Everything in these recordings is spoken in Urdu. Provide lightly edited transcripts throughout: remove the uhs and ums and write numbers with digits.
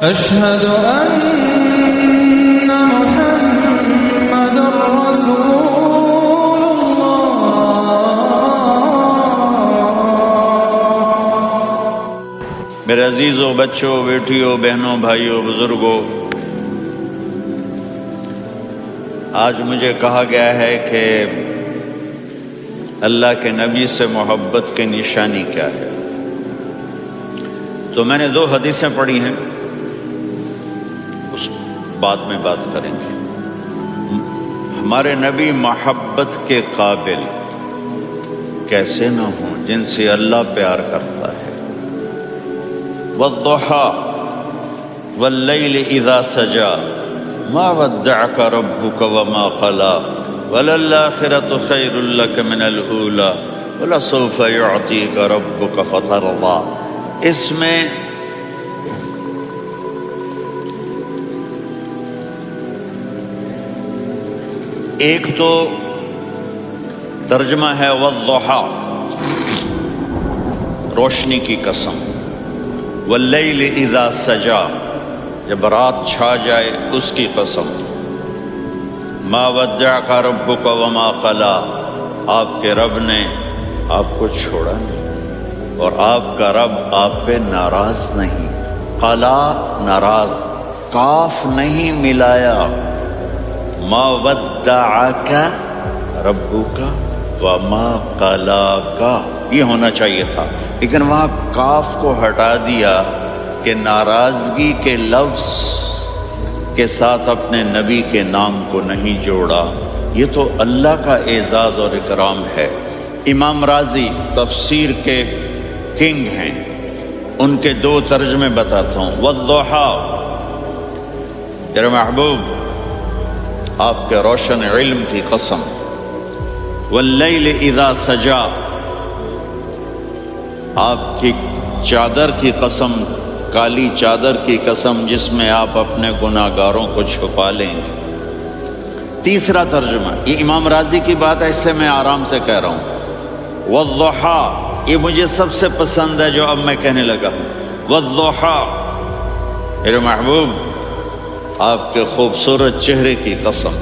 أشهد أن محمد رسول الله۔ میرے عزیزوں، بچوں، بیٹیوں، بہنوں، بھائیوں، بزرگوں، آج مجھے کہا گیا ہے کہ اللہ کے نبی سے محبت کی نشانی کیا ہے، تو میں نے 2 حدیثیں پڑھی ہیں، اس بعد میں بات کریں گے۔ ہمارے نبی محبت کے قابل کیسے نہ ہوں جن سے اللہ پیار کرتا ہے۔ والضحى واللیل اذا سجا ما ودعك ربك وما قلى وللآخرة خير لك من الأولى ولسوف يعطيك ربك فترضى۔ اس میں ایک تو ترجمہ ہے والضحى، روشنی کی قسم، واللیل اذا سجا، جب رات چھا جائے اس کی قسم، ما ودعک ربک وما قلی، آپ کے رب نے آپ کو چھوڑا نہیں اور آپ کا رب آپ پہ ناراض نہیں۔ قلا ناراض، کاف نہیں ملایا، ما ودعک ربک وما قلاک یہ ہونا چاہیے تھا، لیکن وہاں کاف کو ہٹا دیا کہ ناراضگی کے لفظ کے ساتھ اپنے نبی کے نام کو نہیں جوڑا۔ یہ تو اللہ کا اعزاز اور اکرام ہے۔ امام رازی تفسیر کے کنگ ہیں، ان کے 2 ترجمے بتاتا ہوں۔ والضحى، میرے محبوب آپ کے روشن علم کی قسم، واللیل اذا سجا، آپ کی چادر کی قسم، کالی چادر کی قسم جس میں آپ اپنے گناہگاروں کو چھپا لیں گے۔ تیسرا ترجمہ، یہ امام راضی کی بات ہے اس لیے میں آرام سے کہہ رہا ہوں۔ والضحى، یہ مجھے سب سے پسند ہے جو اب میں کہنے لگا ہوں۔ والضحى، میرے محبوب آپ کے خوبصورت چہرے کی قسم،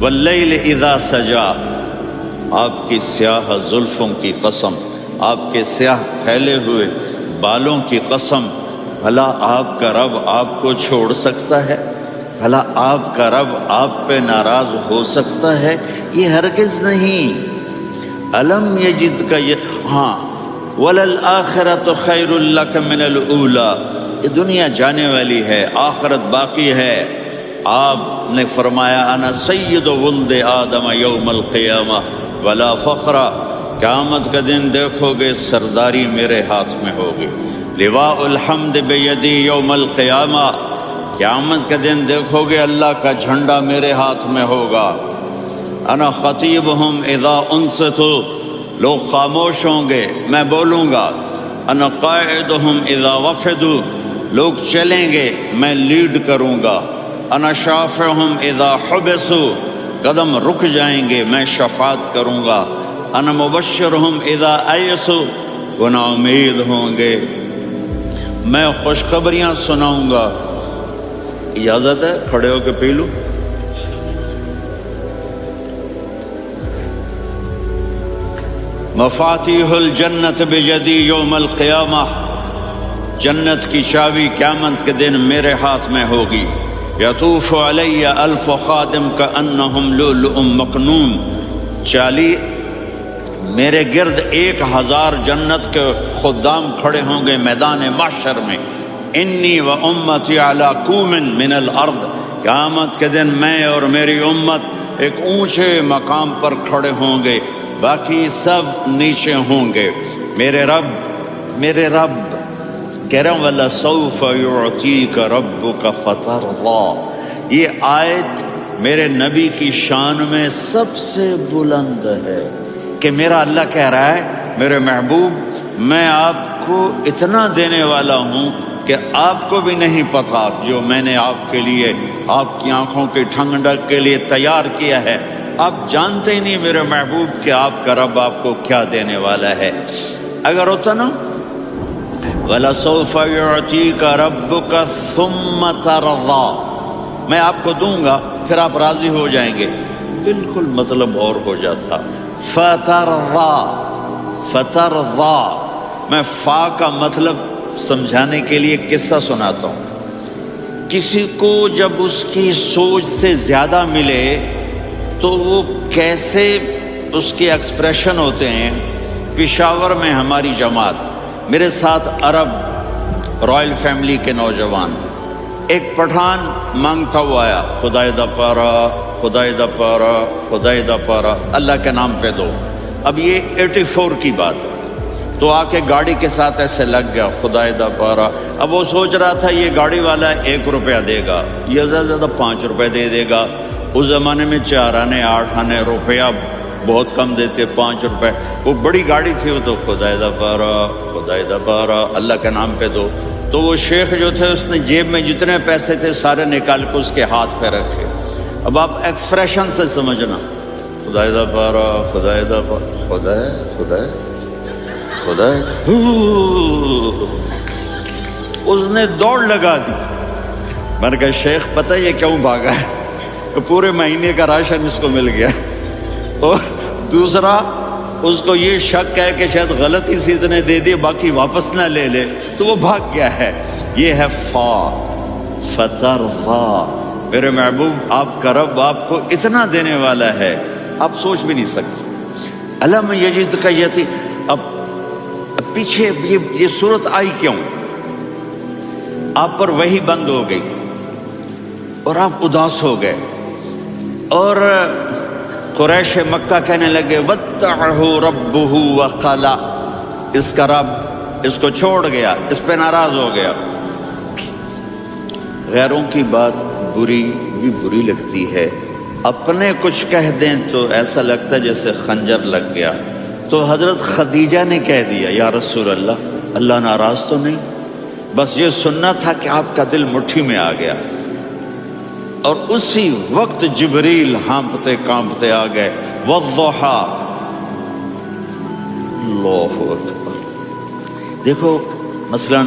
واللیل اذا سجا، آپ کی سیاہ زلفوں کی قسم، آپ کے سیاہ پھیلے ہوئے بالوں کی قسم، بھلا آپ کا رب آپ کو چھوڑ سکتا ہے؟ بھلا آپ کا رب آپ پہ ناراض ہو سکتا ہے؟ یہ ہرگز نہیں۔ الم یجد کا ہاں، وللآخرۃ خیر لک من الاولی، یہ دنیا جانے والی ہے، آخرت باقی ہے۔ آپ نے فرمایا انا سید ولد آدم یوم القیامہ ولا فخر، قیامت کا دن دیکھو گے سرداری میرے ہاتھ میں ہوگی۔ لواء الحمد بیدی یوم القیامہ، قیامت کا دن دیکھو گے اللہ کا جھنڈا میرے ہاتھ میں ہوگا۔ انا خطیبہم اذا انصتوا، لوگ خاموش ہوں گے میں بولوں گا۔ انا قائدہم اذا وفدوا، لوگ چلیں گے میں لیڈ کروں گا۔ انا شافعہم اذا حبسوا، قدم رک جائیں گے میں شفاعت کروں گا۔ انا مبشرہم اذا ایسوا، وہ نا امید ہوں گے میں خوشخبریاں سناؤں گا۔ اجازت ہے کھڑے ہو کے پی لوں؟ مفاتیح الجنت بیدی یوم القیامہ، جنت کی چابی قیامت کے دن میرے ہاتھ میں ہوگی۔ یطوف علی الف خادم کانہم لؤلؤ مکنون، میرے گرد 1000 جنت کے خدام کھڑے ہوں گے میدان محشر میں۔ انی و امتی علی کوم من الارض، قیامت کے دن میں اور میری امت ایک اونچے مقام پر کھڑے ہوں گے، باقی سب نیچے ہوں گے۔ میرے رب کہہ رہا ہوں وَلَسَوْفَ يُعْطِيكَ رَبُّكَ فَتَرْضَى، یہ آیت میرے نبی کی شان میں سب سے بلند ہے کہ میرا اللہ کہہ رہا ہے میرے محبوب میں آپ کو اتنا دینے والا ہوں کہ آپ کو بھی نہیں پتا جو میں نے آپ کے لیے، آپ کی آنکھوں کی ٹھنڈک کے لیے تیار کیا ہے۔ آپ جانتے ہی نہیں میرے محبوب کہ آپ کا رب آپ کو کیا دینے والا ہے۔ اگر ہوتا نا وَلَسَوْفَ يُعْطِيكَ رَبُّكَ ثُمَّ تَرْضَى، میں آپ کو دوں گا پھر آپ راضی ہو جائیں گے. بالکل مطلب اور ہو جاتا. فَتَرْضَى، فَتَرْضَى. میں فا کا مطلب سمجھانے کے لیے قصہ سناتا ہوں. کسی کو جب اس کی سوچ سے زیادہ ملے تو وہ کیسے اس کے ایکسپریشن ہوتے ہیں. پشاور میں ہماری جماعت، میرے ساتھ عرب رائل فیملی کے نوجوان، ایک پٹھان مانگتا ہوا آیا، خدائے دا پارا، خدائے دا پارا، خدائے دا پارا، اللہ کے نام پہ دو. اب یہ 84 کی بات ہے. تو آ کے گاڑی کے ساتھ ایسے لگ گیا، خدائے دا پارا. اب وہ سوچ رہا تھا یہ گاڑی والا 1 روپیہ دے گا، یہ زیادہ زیادہ 5 روپے دے گا. اس زمانے میں 4 آنے 8 آنے روپیہ بہت کم دیتے، 5 روپے. وہ بڑی گاڑی تھی، وہ تو خدائے دا پارا، خدائے دا پارا، اللہ کے نام پہ دو. تو وہ شیخ جو تھے اس نے جیب میں جتنے پیسے تھے سارے نکال کے اس کے ہاتھ پہ رکھے. اب آپ ایکسپریشن سے سمجھنا، خدائے دا پارا، خدائے دا پارا، خدائے خدائے خدائے. اس نے دوڑ لگا دی. میں نے کہا شیخ پتہ یہ کیوں بھاگا ہے؟ پورے مہینے کا راشن اس کو مل گیا. اور دوسرا اس کو یہ شک ہے کہ شاید غلطی سے اتنے دے دیے باقی واپس نہ لے لے، تو وہ بھاگ گیا ہے. یہ ہے فا، فترضا. میرے محبوب آپ کا رب آپ کو اتنا دینے والا ہے آپ سوچ بھی نہیں سکتے. الم یجدک یتیم. اب پیچھے یہ صورت آئی کیوں؟ آپ پر وحی بند ہو گئی اور آپ اداس ہو گئے، اور قریش مکہ کہنے لگے وَاتَّعَهُ رَبُّهُ وَقَلَا، اس کا رب اس کو چھوڑ گیا، اس پہ ناراض ہو گیا. غیروں کی بات بری لگتی ہے، اپنے کچھ کہہ دیں تو ایسا لگتا ہے جیسے خنجر لگ گیا. تو حضرت خدیجہ نے کہہ دیا یا رسول اللہ، اللہ ناراض تو نہیں؟ بس یہ سننا تھا کہ آپ کا دل مٹھی میں آ گیا. اور اسی وقت جبریل ہانپتے کانپتے آ گئے. والضحیٰ، اللہ اکبر. دیکھو مثلا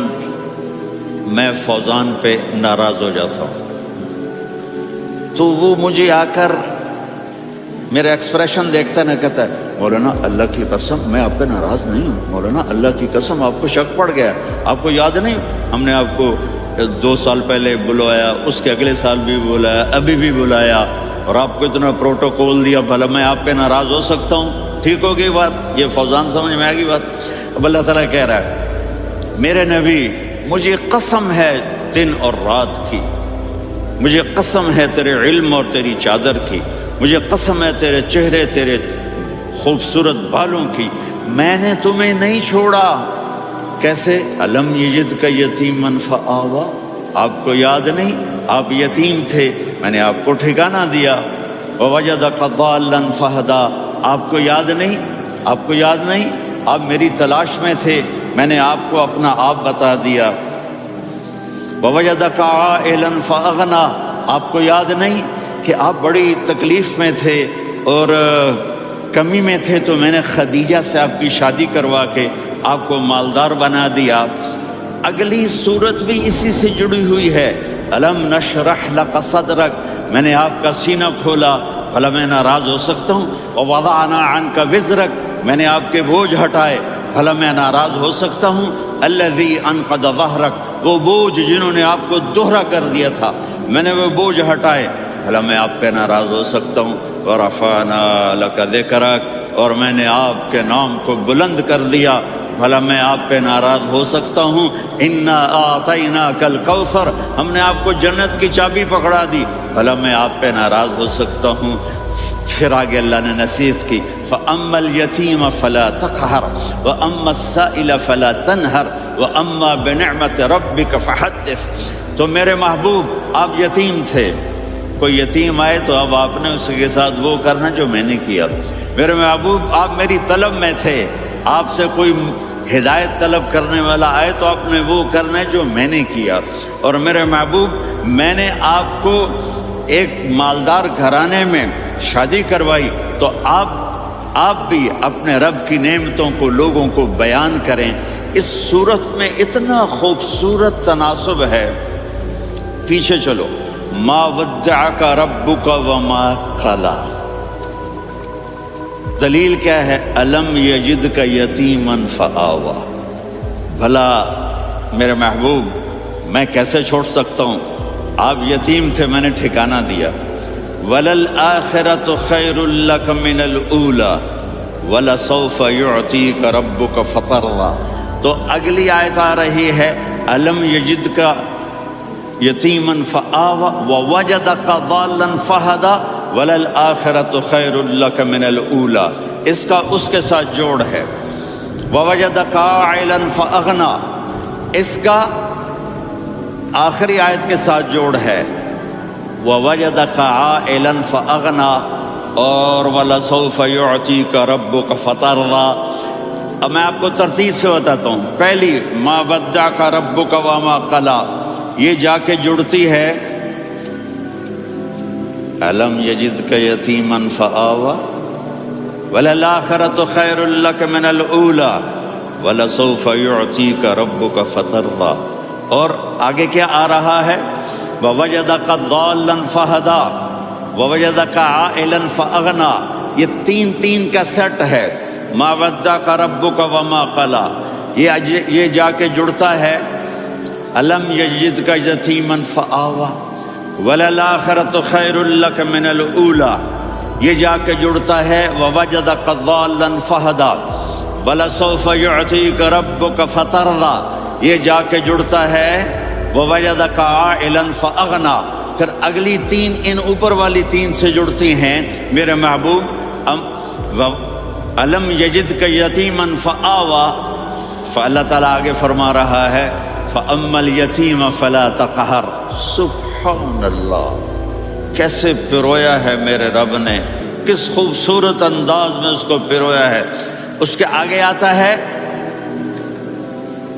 میں فوزان پہ ناراض ہو جاتا ہوں تو وہ مجھے آ کر میرا ایکسپریشن دیکھتا ہے، نہ کہتا ہے مولانا اللہ کی قسم میں آپ پہ ناراض نہیں ہوں، مولانا اللہ کی قسم آپ کو شک پڑ گیا، آپ کو یاد نہیں ہم نے آپ کو 2 سال پہلے بلایا، اس کے اگلے سال بھی بلایا، ابھی بھی بلایا، اور آپ کو اتنا پروٹوکول دیا، بھلا میں آپ پہ ناراض ہو سکتا ہوں؟ ٹھیک ہوگی بات؟ یہ فوزان سمجھ میں آ گئی بات. اب اللہ تعالیٰ کہہ رہا ہے میرے نبی مجھے قسم ہے دن اور رات کی، مجھے قسم ہے تیرے علم اور تیری چادر کی، مجھے قسم ہے تیرے چہرے تیرے خوبصورت بالوں کی، میں نے تمہیں نہیں چھوڑا. کیسے؟ الم یجدک یتیما فآویٰ، آپ کو یاد نہیں آپ یتیم تھے، میں نے آپ کو ٹھکانہ دیا. ووجدک ضالا فہدیٰ، آپ کو یاد نہیں آپ میری تلاش میں تھے، میں نے آپ کو اپنا آپ بتا دیا. ووجدک عائلا فاغنیٰ، آپ کو یاد نہیں کہ آپ بڑی تکلیف میں تھے اور کمی میں تھے تو میں نے خدیجہ سے آپ کی شادی کروا کے آپ کو مالدار بنا دیا. اگلی صورت بھی اسی سے جڑی ہوئی ہے. الم نشرح لک صدرک، میں نے آپ کا سینہ کھولا، بھلا میں ناراض ہو سکتا ہوں؟ ووضعنا عنک وزرک، میں نے آپ کے بوجھ ہٹائے، بھلا میں ناراض ہو سکتا ہوں؟ الذی انقض ظہرک، وہ بوجھ جنہوں نے آپ کو دوہرا کر دیا تھا میں نے وہ بوجھ ہٹائے، بھلا میں آپ پہ ناراض ہو سکتا ہوں؟ ورفعنا لک ذکرک، اور میں نے آپ کے نام کو بلند کر دیا، بھلا میں آپ پہ ناراض ہو سکتا ہوں؟ انا اعطیناک الکوثر، ہم نے آپ کو جنت کی چابی پکڑا دی، بھلا میں آپ پہ ناراض ہو سکتا ہوں؟ پھر آگے اللہ نے نصیحت کی فَأَمَّا الْيَتِيمَ فَلَا تَقْهَرْ وَأَمَّا السَّائِلَ فَلَا تَنْهَرْ وَأَمَّا بِنِعْمَةِ رَبِّكَ فَحَدِّثْ. تو میرے محبوب آپ یتیم تھے، کوئی یتیم آئے تو اب آپ نے اس کے ساتھ وہ کرنا جو میں نے کیا. میرے محبوب آپ میری طلب میں تھے، آپ سے کوئی ہدایت طلب کرنے والا آئے تو آپ نے وہ کرنا ہے جو میں نے کیا. اور میرے محبوب میں نے آپ کو ایک مالدار گھرانے میں شادی کروائی تو آپ بھی اپنے رب کی نعمتوں کو لوگوں کو بیان کریں اس صورت میں اتنا خوبصورت تناسب ہے. پیچھے چلو. ما ودعک ربک وما قلی. دلیل کیا ہے؟ الم یجدک یتیما فآوی. بھلا میرے محبوب میں کیسے چھوڑ سکتا ہوں؟ آپ یتیم تھے، میں نے ٹھکانہ دیا. وَلَلْآخِرَةُ خَيْرٌ لَكَ مِنَ الْأُولَى وَلَسَوْفَ يُعْطِيكَ رَبُّكَ فَتَرْضَىٰ. تو اگلی آیت آ رہی ہے الم یجدک یتیما فآوی ووجدک ضالا فہدی وَلَلْآخِرَةُ خَيْرٌ لَكَ مِنَ الْأُولَى. اس کا اس کے ساتھ جوڑ ہے. وَوَجَدَكَ عَائِلًا فَأَغْنَىٰ. اس کا آخری آیت کے ساتھ جوڑ ہے. وَوَجَدَكَ عَائِلًا فَأَغْنَىٰ اور وَلَسَوْفَ يُعْطِيكَ رَبُّكَ فَتَرْضَىٰ. اب میں آپ کو ترتیب سے بتاتا ہوں. پہلی مَا وَدَّعَكَ رَبُّكَ وَمَا قَلَىٰ، یہ جا کے جڑتی ہے أَلَمْ يَجِدْكَ يَتِيمًا فَآوَىٰ وَلَلْآخِرَةُ خَيْرٌ لَكَ مِنَ الْأُولَىٰ وَلَسَوْفَ يُعْطِيكَ رَبُّكَ فَتَرْضَىٰ. اور آگے کیا آ رہا ہے؟ وَوَجَدَكَ ضَالًّا فَهَدَىٰ وَوَجَدَكَ عَائِلًا فَأَغْنَىٰ. یہ تین کا سیٹ ہے. مَا وَدَّعَكَ رَبُّكَ وَمَا قَلَىٰ. یہ جا کے جڑتا ہے أَلَمْ يَجِدْكَ يَتِيمًا فَآوَىٰ وَلَلْآخِرَةُ خَيْرٌ لَكَ مِنَ الْأُولَىٰ. یہ جا کے جڑتا ہے وَوَجَدَكَ ضَالًّا فَهَدَىٰ وَلَسَوْفَ يُعْطِيكَ رَبُّكَ فَتَرْضَىٰ. یہ جا کے جڑتا ہے وَوَجَدَكَ عَائِلًا فَأَغْنَىٰ. پھر اگلی تین ان اوپر والی تین سے جڑتی ہیں میرے محبوب. أَلَمْ يَجِدْكَ يَتِيمًا فَآوَىٰ. فاللہ تعالیٰ آگے فرما رہا ہے فَأَمَّا الْيَتِيمَ فَلَا تَقْهَرْ. سبحان اللہ، کیسے پرویا ہے میرے رب نے، کس خوبصورت انداز میں اس کو پرویا ہے. اس کے آگے آتا ہے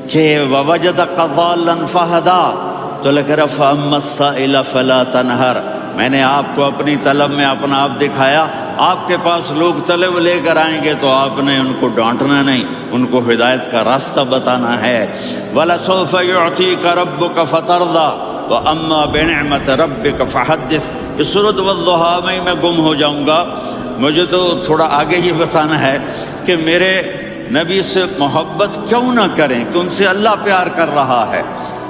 کہ وَوَجَدَكَ ضَالًّا فَهَدَىٰ. تو لکھ رہا فَأَمَّا السَّائِلَ فَلَا تَنْهَرْ. میں نے آپ کو اپنی طلب میں اپنا آپ دکھایا. آپ کے پاس لوگ طلب لے کر آئیں گے تو آپ نے ان کو ڈانٹنا نہیں، ان کو ہدایت کا راستہ بتانا ہے. وَلَسَوْفَ يُعْطِيكَ رَبُّكَ فَتَرْضَىٰ وَأَمَّا بِنِعْمَةِ رَبِّكَ فَحَدِّثْ. اس سورۃ والضحیٰ میں گم ہو جاؤں گا. مجھے تو تھوڑا آگے ہی بتانا ہے کہ میرے نبی سے محبت کیوں نہ کریں کہ ان سے اللہ پیار کر رہا ہے،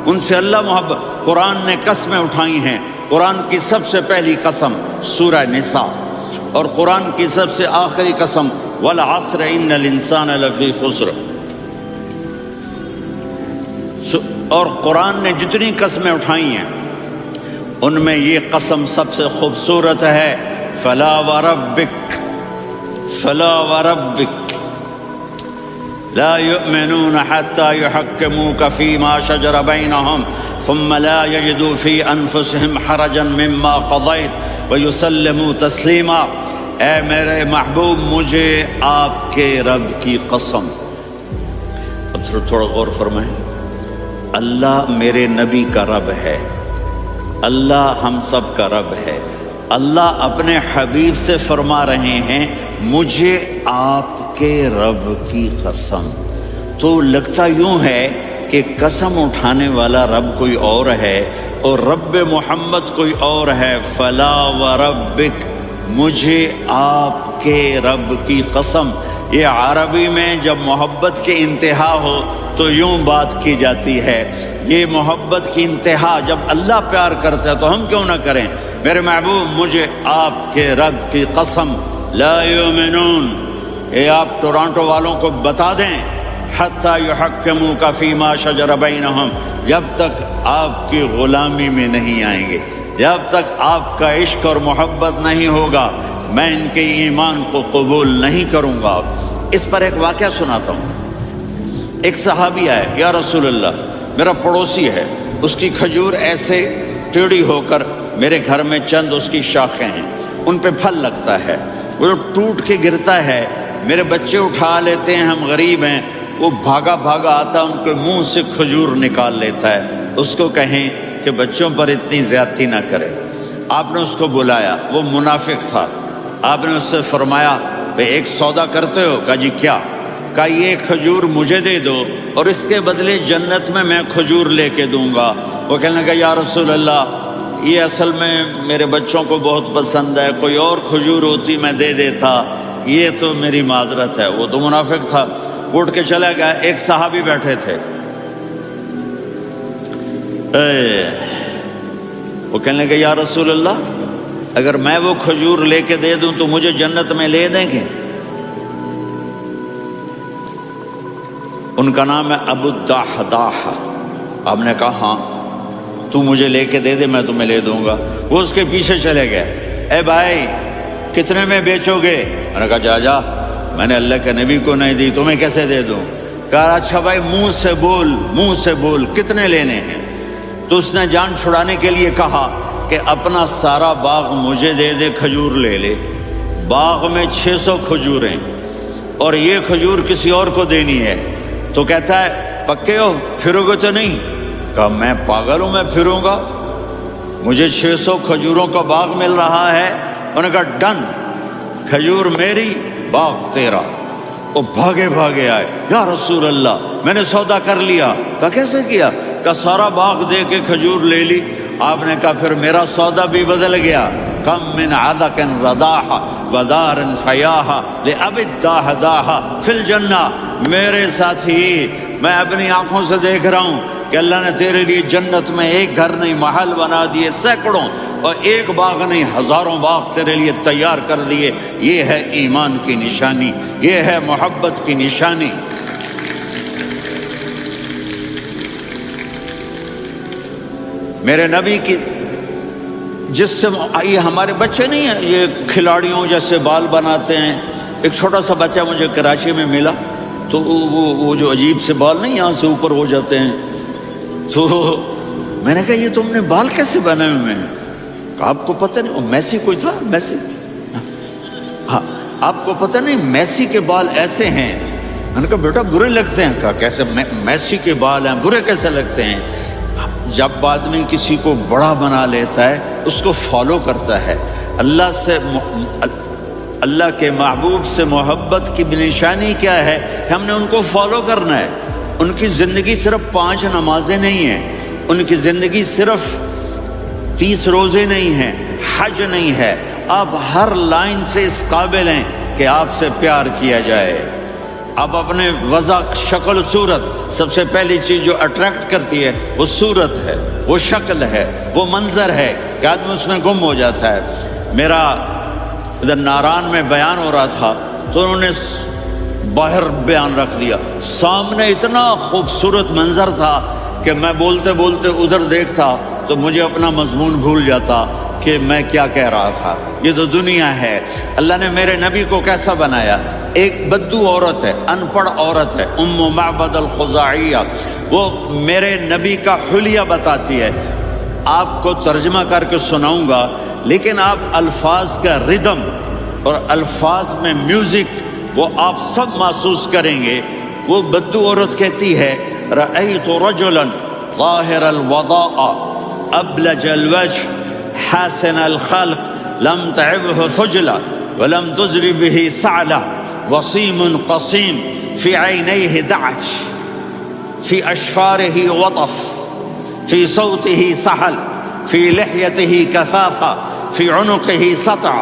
ان سے اللہ محبت. قرآن نے قسمیں اٹھائی ہیں. قرآن کی سب سے پہلی قسم سورہ نساء، اور قرآن کی سب سے آخری قسم والعصر ان الانسان لفی خسر. اور قرآن نے جتنی قسمیں اٹھائی ہیں ان میں یہ قسم سب سے خوبصورت ہے. فلا وربک لا يؤمنون حتى يحكموك فيما شجر بينهم ثم لا يجدوا في أنفسهم حرجا مما قضيت ويسلموا تسليما. اے میرے محبوب مجھے آپ کے رب کی قسم. اب تھوڑا غور فرمائیں. اللہ میرے نبی کا رب ہے، اللہ ہم سب کا رب ہے. اللہ اپنے حبیب سے فرما رہے ہیں مجھے آپ کے رب کی قسم. تو لگتا یوں ہے کہ قسم اٹھانے والا رب کوئی اور ہے اور رب محمد کوئی اور ہے. فلا وربک، مجھے آپ کے رب کی قسم. یہ عربی میں جب محبت کی انتہا ہو تو یوں بات کی جاتی ہے. یہ محبت کی انتہا جب اللہ پیار کرتا ہے تو ہم کیوں نہ کریں. میرے محبوب مجھے آپ کے رب کی قسم. لا یؤمنون، اے آپ ٹورانٹو والوں کو بتا دیں حتی یحکموک فیما شجر بینہم، جب تک آپ کی غلامی میں نہیں آئیں گے، جب تک آپ کا عشق اور محبت نہیں ہوگا میں ان کے ایمان کو قبول نہیں کروں گا. اس پر ایک واقعہ سناتا ہوں. ایک صحابی آئے، یا رسول اللہ میرا پڑوسی ہے، اس کی کھجور ایسے ٹیڑھی ہو کر میرے گھر میں چند اس کی شاخیں ہیں، ان پہ پھل لگتا ہے، وہ ٹوٹ کے گرتا ہے، میرے بچے اٹھا لیتے ہیں، ہم غریب ہیں، وہ بھاگا بھاگا آتا ان کے منہ سے کھجور نکال لیتا ہے. اس کو کہیں کہ بچوں پر اتنی زیادتی نہ کرے. آپ نے اس کو بلایا، وہ منافق تھا. آپ نے اس سے فرمایا بھئی ایک سودا کرتے ہو؟ کہا جی کیا؟ کہا یہ کھجور مجھے دے دو اور اس کے بدلے جنت میں کھجور لے کے دوں گا۔ وہ کہنے لگا یا رسول اللہ یہ اصل میں میرے بچوں کو بہت پسند ہے، کوئی اور کھجور ہوتی میں دے دیتا، یہ تو میری معذرت ہے۔ وہ تو منافق تھا، اٹھ کے چلا گیا۔ ایک صحابی بیٹھے تھے، وہ کہنے لگے یا رسول اللہ اگر میں وہ کھجور لے کے دے دوں تو مجھے جنت میں لے دیں گے؟ ان کا نام ہے ابو الدحداح۔ آپ نے کہا ہاں تو مجھے لے کے دے دے میں تمہیں لے دوں گا۔ وہ اس کے پیچھے چلے گئے، اے بھائی کتنے میں بیچو گے؟ میں نے کہا جا میں نے اللہ کے نبی کو نہیں دی، تمہیں کیسے دے دوں؟ کہا اچھا بھائی منہ سے بول کتنے لینے ہیں؟ تو اس نے جان چھڑانے کے لیے کہا کہ اپنا سارا باغ مجھے دے دے، کھجور لے لے۔ باغ میں 600 کھجوریں اور یہ کھجور کسی اور کو دینی ہے۔ تو کہتا ہے پکے ہو، پھرو گے تو نہیں؟ کہا میں پاگل ہوں، میں پھروں گا؟ مجھے 600 کھجوروں کا باغ مل رہا ہے۔ انہوں نے کہا ڈن، کھجور میری باغ تیرا۔ وہ بھاگے آئے، یا رسول اللہ میں نے سودا کر لیا۔ کہا کیسے کیا؟ کہا سارا باغ دے کے کھجور لے لی۔ آپ نے کہا پھر میرا سودا بھی بدل گیا۔ کم من عدق رداح ودار فیاح لأبی الدحداح فی الجنہ۔ میرے ساتھی میں اپنی آنکھوں سے دیکھ رہا ہوں کہ اللہ نے تیرے لیے جنت میں ایک گھر نہیں محل بنا دیے سینکڑوں، اور ایک باغ نہیں ہزاروں باغ تیرے لیے تیار کر دیے۔ یہ ہے ایمان کی نشانی، یہ ہے محبت کی نشانی۔ میرے نبی کی جس سے یہ ہمارے بچے نہیں ہیں یہ کھلاڑیوں جیسے بال بناتے ہیں۔ ایک چھوٹا سا بچہ مجھے کراچی میں ملا، تو وہ جو عجیب سے بال نہیں یہاں سے اوپر ہو جاتے ہیں، تو میں نے کہا یہ تم نے بال کیسے بنائے ہوئے ہیں؟ آپ کو پتہ نہیں وہ میسی کوئی تھا، میسی، ہاں آپ کو پتہ نہیں میسی کے بال ایسے ہیں؟ میں نے کہا بیٹا برے لگتے ہیں۔ کہا کیسے؟ میسی کے بال ہیں برے کیسے لگتے ہیں؟ جب آدمی کسی کو بڑا بنا لیتا ہے اس کو فالو کرتا ہے، اللہ کے محبوب سے محبت کی نشانی کیا ہے؟ ہم نے ان کو فالو کرنا ہے۔ ان کی زندگی صرف 5 نمازیں نہیں ہیں، ان کی زندگی صرف 30 روزے نہیں ہیں، حج نہیں ہے۔ آپ ہر لائن سے اس قابل ہیں کہ آپ سے پیار کیا جائے۔ آپ اپنے وضع، شکل، صورت، سب سے پہلی چیز جو اٹریکٹ کرتی ہے وہ صورت ہے، وہ شکل ہے، وہ منظر ہے کہ آدمی اس میں گم ہو جاتا ہے۔ میرا ادھر ناران میں بیان ہو رہا تھا تو انہوں نے باہر بیان رکھ دیا، سامنے اتنا خوبصورت منظر تھا کہ میں بولتے بولتے ادھر دیکھتا تو مجھے اپنا مضمون بھول جاتا کہ میں کیا کہہ رہا تھا۔ یہ تو دنیا ہے۔ اللہ نے میرے نبی کو کیسا بنایا؟ ایک بدو عورت ہے، ان پڑھ عورت ہے، ام معبد الخزاعیہ، وہ میرے نبی کا حلیہ بتاتی ہے۔ آپ کو ترجمہ کر کے سناؤں گا، لیکن آپ الفاظ کا ردم اور الفاظ میں میوزک وہ آپ سب محسوس کریں گے۔ وہ بدو عورت کہتی ہے رأیت رجلا ظاہر الوضاء ابلج الوجه حاسن الخلق لم تعبه ثجلة ولم تزر به سعلة وصيم قصيم في عينيه دعج في أشفاره وطف في صوته سحل في لحيته كثافة في عنقه سطع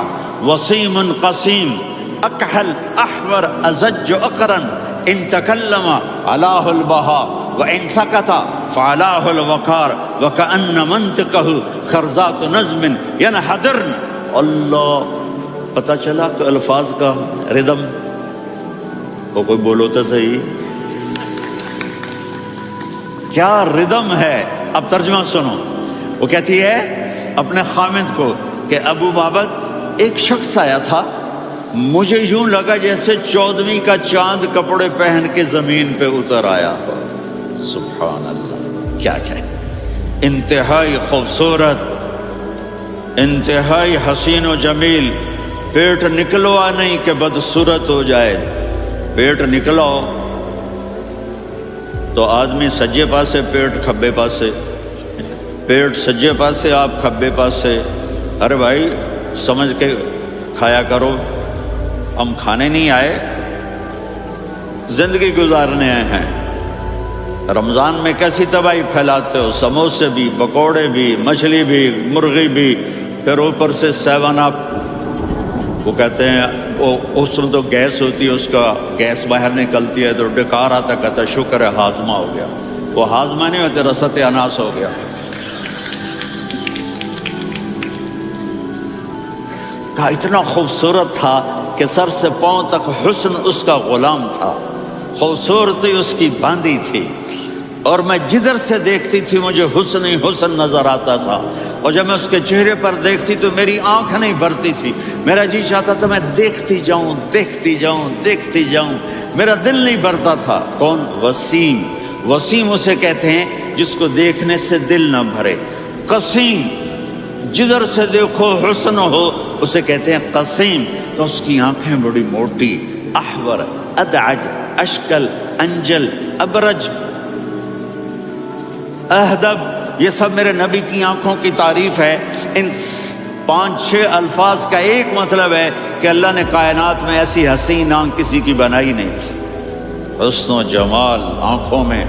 وصيم قصيم أكحل أحمر أزج أقرا إن تكلم علاه البهاء وإن سكت فعلاه الوقار وكأن منطقه خرزات نظم ينحدرن۔ اللہ، پتہ چلا کہ الفاظ کا ردم وہ کوئی بولو تو صحیح، کیا ردم ہے۔ اب ترجمہ سنو۔ وہ کہتی ہے اپنے خامد کو کہ ابو معبد ایک شخص آیا تھا، مجھے یوں لگا جیسے 14ویں کا چاند کپڑے پہن کے زمین پہ اتر آیا ہو۔ سبحان اللہ، کیا انتہائی خوبصورت، انتہائی حسین و جمیل۔ پیٹ نکلوا نہیں کہ بدصورت ہو جائے، پیٹ نکلاؤ تو آدمی سجے پاسے پیٹ کھبے پاسے، پیٹ سجے پاسے آپ کھبے پاسے۔ ارے بھائی سمجھ کے کھایا کرو، ہم کھانے نہیں آئے، زندگی گزارنے آئے ہیں۔ رمضان میں کیسی تباہی پھیلاتے ہو، سموسے بھی، پکوڑے بھی، مچھلی بھی، مرغی بھی، پھر اوپر سے 7 اپ، وہ کہتے ہیں اس میں تو گیس ہوتی ہے، اس کا گیس باہر نکلتی ہے تو ڈکار آتا، کہتا ہے شکر ہے ہاضمہ ہو گیا۔ وہ ہاضمہ نہیں ہوتے، رسط اناس ہو گیا۔ کہا اتنا خوبصورت تھا کہ سر سے پاؤں تک حسن اس کا غلام تھا، خوبصورتی اس کی باندھی تھی، اور میں جدھر سے دیکھتی تھی مجھے حسن ہی حسن نظر آتا تھا، اور جب میں اس کے چہرے پر دیکھتی تو میری آنکھ نہیں بھرتی تھی، میرا جی چاہتا تھا میں دیکھتی جاؤں دیکھتی جاؤں دیکھتی جاؤں، میرا دل نہیں بھرتا تھا۔ کون؟ وسیم۔ وسیم اسے کہتے ہیں جس کو دیکھنے سے دل نہ بھرے۔ قسیم، جدھر سے دیکھو حسن ہو، اسے کہتے ہیں قسیم۔ تو اس کی آنکھیں بڑی موٹی، احور، ادعج، اشکل، انجل، ابرج، اہدب، یہ سب میرے نبی کی آنکھوں کی تعریف ہے۔ ان 5-6 الفاظ کا ایک مطلب ہے کہ اللہ نے کائنات میں ایسی حسین آنکھ کسی کی بنائی نہیں تھی۔ حسن و جمال آنکھوں میں،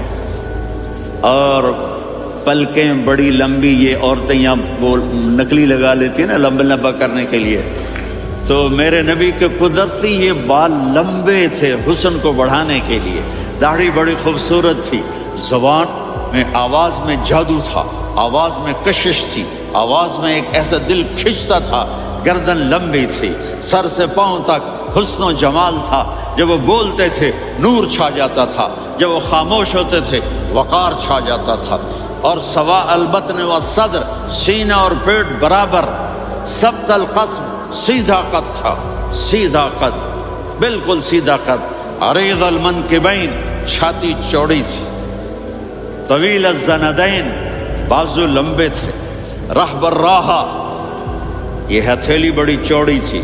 اور پلکیں بڑی لمبی، یہ عورتیں یہاں وہ نکلی لگا لیتی ہیں نا لمبا لمبا کرنے کے لیے، تو میرے نبی کے قدرتی یہ بال لمبے تھے حسن کو بڑھانے کے لیے، داڑھی بڑی خوبصورت تھی، زبان میں، آواز میں جادو تھا، آواز میں کشش تھی، آواز میں ایک ایسا دل کھنچتا تھا، گردن لمبی تھی، سر سے پاؤں تک حسن و جمال تھا، جب وہ بولتے تھے نور چھا جاتا تھا، جب وہ خاموش ہوتے تھے وقار چھا جاتا تھا، اور سوا البطن و صدر، سینہ اور پیٹ برابر، سبط القصب، سیدھا قد تھا، سیدھا قد، بالکل سیدھا قد، عریض المنکبین، چھاتی چوڑی تھی، طویل الزندین، بازو لمبے تھے، رحب الراحہ، یہ ہتھیلی بڑی چوڑی تھی،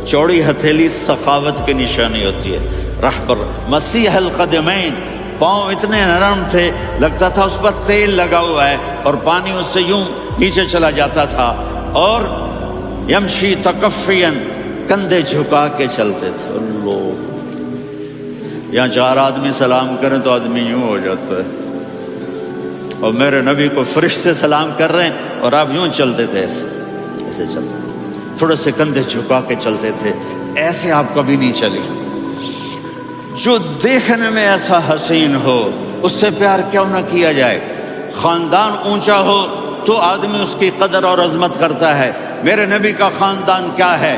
چوڑی ہتھیلی سخاوت کی نشانی ہوتی ہے، رحب مسیح القدمین، پاؤں اتنے نرم تھے لگتا تھا اس پر تیل لگا ہوا ہے، اور پانی اس سے یوں نیچے چلا جاتا تھا، اور یمشی تکفین، کندھے جھکا کے چلتے تھے۔ اللہ، یہاں 4 آدمی سلام کریں تو آدمی یوں ہو جاتا ہے، اور میرے نبی کو فرشتے سلام کر رہے ہیں اور آپ یوں چلتے تھے، ایسے ایسے چلتے تھے، تھوڑے سے کندھے جھکا کے چلتے تھے، ایسے آپ کبھی نہیں چلی۔ جو دیکھنے میں ایسا حسین ہو اس سے پیار کیوں نہ کیا جائے؟ خاندان اونچا ہو تو آدمی اس کی قدر اور عظمت کرتا ہے۔ میرے نبی کا خاندان کیا ہے؟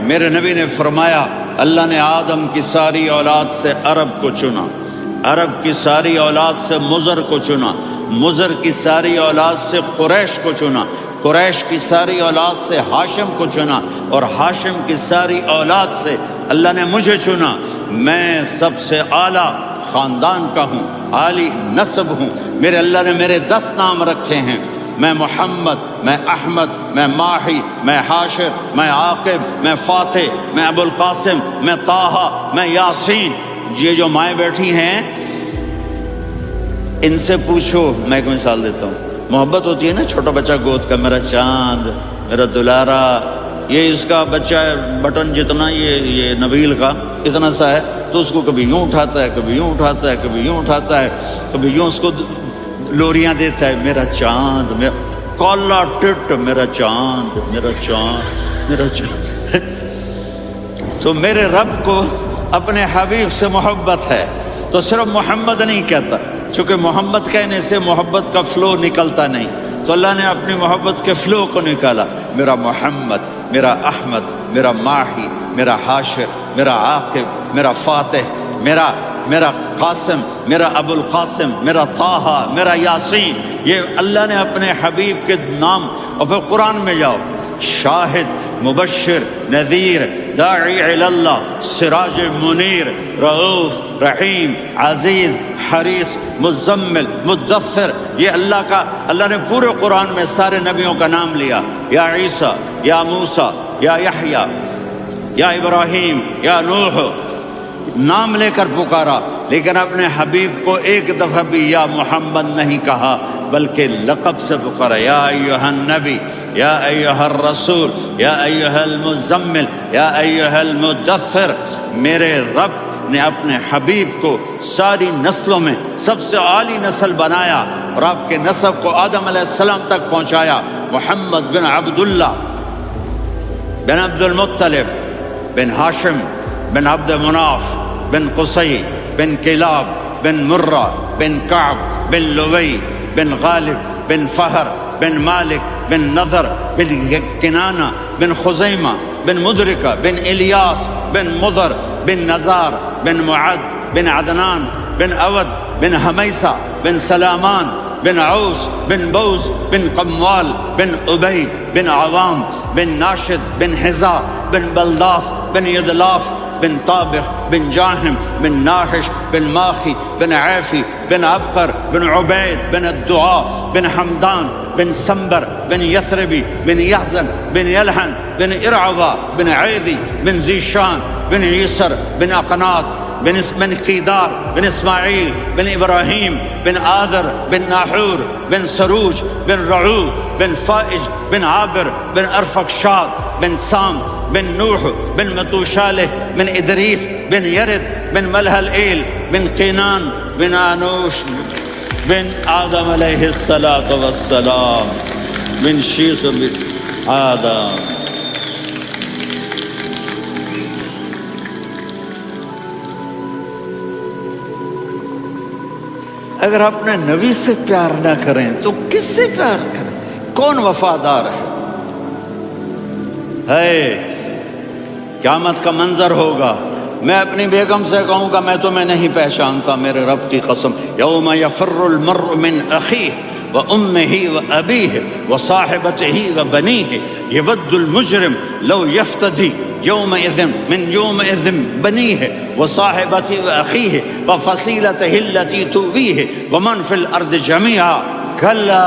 میرے نبی نے فرمایا اللہ نے آدم کی ساری اولاد سے عرب کو چنا، عرب کی ساری اولاد سے مضر کو چنا، مضر کی ساری اولاد سے قریش کو چنا، قریش کی ساری اولاد سے ہاشم کو چنا، اور ہاشم کی ساری اولاد سے اللہ نے مجھے چنا۔ میں سب سے اعلیٰ خاندان کا ہوں، عالی نسب ہوں، میرے اللہ نے میرے 10 نام رکھے ہیں، میں محمد، میں احمد، میں ماہی، میں حاشر، میں عاقب، میں فاتح، میں ابو القاسم، میں طٰہٰ، میں یاسین۔ یہ جو مائیں بیٹھی ہیں ان سے پوچھو، میں ایک مثال دیتا ہوں، محبت ہوتی ہے نا چھوٹا بچہ گود کا، میرا چاند، میرا دلارا، یہ اس کا بچہ بٹن جتنا یہ نبیل کا اتنا سا ہے، تو اس کو کبھی یوں اٹھاتا ہے، کبھی یوں اٹھاتا ہے، کبھی یوں اٹھاتا ہے، کبھی یوں اس کو لوریاں دیتا ہے، میرا چاند، میرا کالا ٹٹ، میرا چاند، میرا چاند، میرا چاند۔ تو میرے رب کو اپنے حبیب سے محبت ہے تو صرف محمد نہیں کہتا، چونکہ محمد کہنے سے محبت کا فلو نکلتا نہیں، تو اللہ نے اپنی محبت کے فلو کو نکالا، میرا محمد، میرا احمد، میرا ماہی، میرا حاشر، میرا عاقب، میرا فاتح، میرا قاسم، میرا ابو القاسم، میرا طٰہٰ، میرا یاسین، یہ اللہ نے اپنے حبیب کے نام۔ اور پھر قرآن میں جاؤ، شاہد، مبشر، نذیر، داعی الی اللہ، سراج منیر، رؤوف، رحیم، عزیز، حریص، مزمل، مدثر، یہ اللہ نے پورے قرآن میں سارے نبیوں کا نام لیا، یا عیسیٰ، یا موسیٰ، یا یحییٰ، یا ابراہیم، یا نوح، نام لے کر پکارا، لیکن اپنے حبیب کو ایک دفعہ بھی یا محمد نہیں کہا، بلکہ لقب سے پکارا، یا ایھا النبی، یا ایھا الرسول، یا ایھا المزمل، یا ایھا المدثر۔ میرے رب نے اپنے حبیب کو ساری نسلوں میں سب سے عالی نسل بنایا اور آپ کے نسب کو آدم علیہ السلام تک پہنچایا۔ محمد بن عبداللہ بن عبد المطلب بن ہاشم بن عبد مناف بن قصی بن کلاب بن مرہ بن کعب بن لوی بن غالب بن فہر بن مالک بن نضر بن کنانہ بن خزیمہ بن مدرکہ بن الیاس بن مضر بن نزار بن معد بن عدنان بن اود بن حمیسہ بن سلامان بن عوس بن بوز بن قموال بن عبید بن عوام بن ناشد بن حزا بن بلداس بن یدلاف بن طابخ بن جاہم بن ناحش بن ماخی بن عیفی بن عبقر بن عبید بن الدعاء بن حمدان بن سنبر بن یثربی بن یحزن بن یلحن بن ارعوا بن عیدی بن زیشان بن یسر بن اقناط بن قیدار بن اسماعیل بن ابراہیم بن آذر بن ناحور بن سروج بن رعو بن فائج بن عابر بن ارفقشاد بن سام بن نوح بن متوشالح بن ادریس بن یرد بن ملہلئیل بن قینان بن آنوش بن آدم علیہ السلام بن شیس بن آدم۔ اگر اپنے نبی سے پیار نہ کریں تو کس سے پیار کریں؟ کون وفادار ہے؟ قیامت کا منظر ہوگا، میں اپنی بیگم سے کہوں گا میں تمہیں نہیں پہچانتا، میرے رب کی قسم، یوم یفر المرء من اخیہ وامہ وابیہ وصاحبتہ وبنیہ یود المجرم لو یفتدی یومئذ بنیہ وصاحبتہ واخیہ وفصیلتہ التی تؤویہ ومن فی الارض جمیعا کلا۔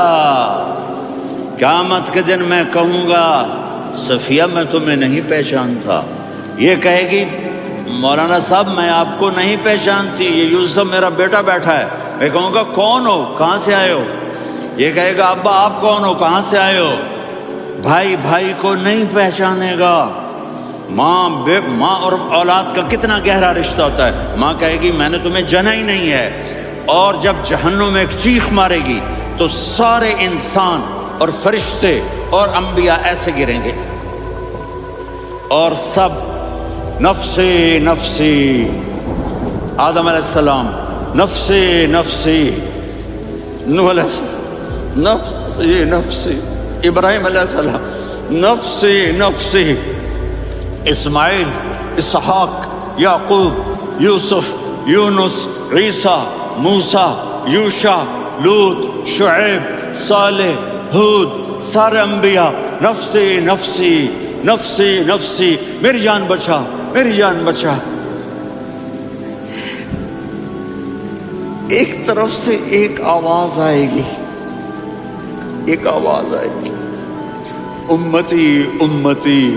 قیامت کے دن میں کہوں گا صفیہ میں تمہیں نہیں پہچانتا، یہ کہے گی مولانا صاحب میں آپ کو نہیں پہچانتی، یہ یوسف میرا بیٹا بیٹھا ہے۔ میں کہوں گا کون ہو، کہاں سے آئے ہو؟ یہ کہے گا ابا آپ کون ہو، کہاں سے آئے ہو؟ بھائی بھائی کو نہیں پہچانے گا۔ ماں اور اولاد کا کتنا گہرا رشتہ ہوتا ہے، ماں کہے گی میں نے تمہیں جنا ہی نہیں ہے، اور جب جہنم میں ایک چیخ مارے گی تو سارے انسان اور فرشتے اور انبیاء ایسے گریں گے اور سب نفسی نفسی، آدم علیہ السلام نفسی نفسی، نوح علیہ السلام نفسی نفسی، ابراہیم علیہ السلام نفسی نفسی، اسماعیل، اسحاق، یعقوب، یوسف، یونس، عیسیٰ، موسیٰ، یوشع، لوط، شعیب، صالح، ہود، سارے انبیاء نفسی نفسی نفسی نفسی، میری جان بچا میری جان بچا۔ ایک طرف سے ایک آواز آئے گی، ایک آواز آئے گی، امتی امتی۔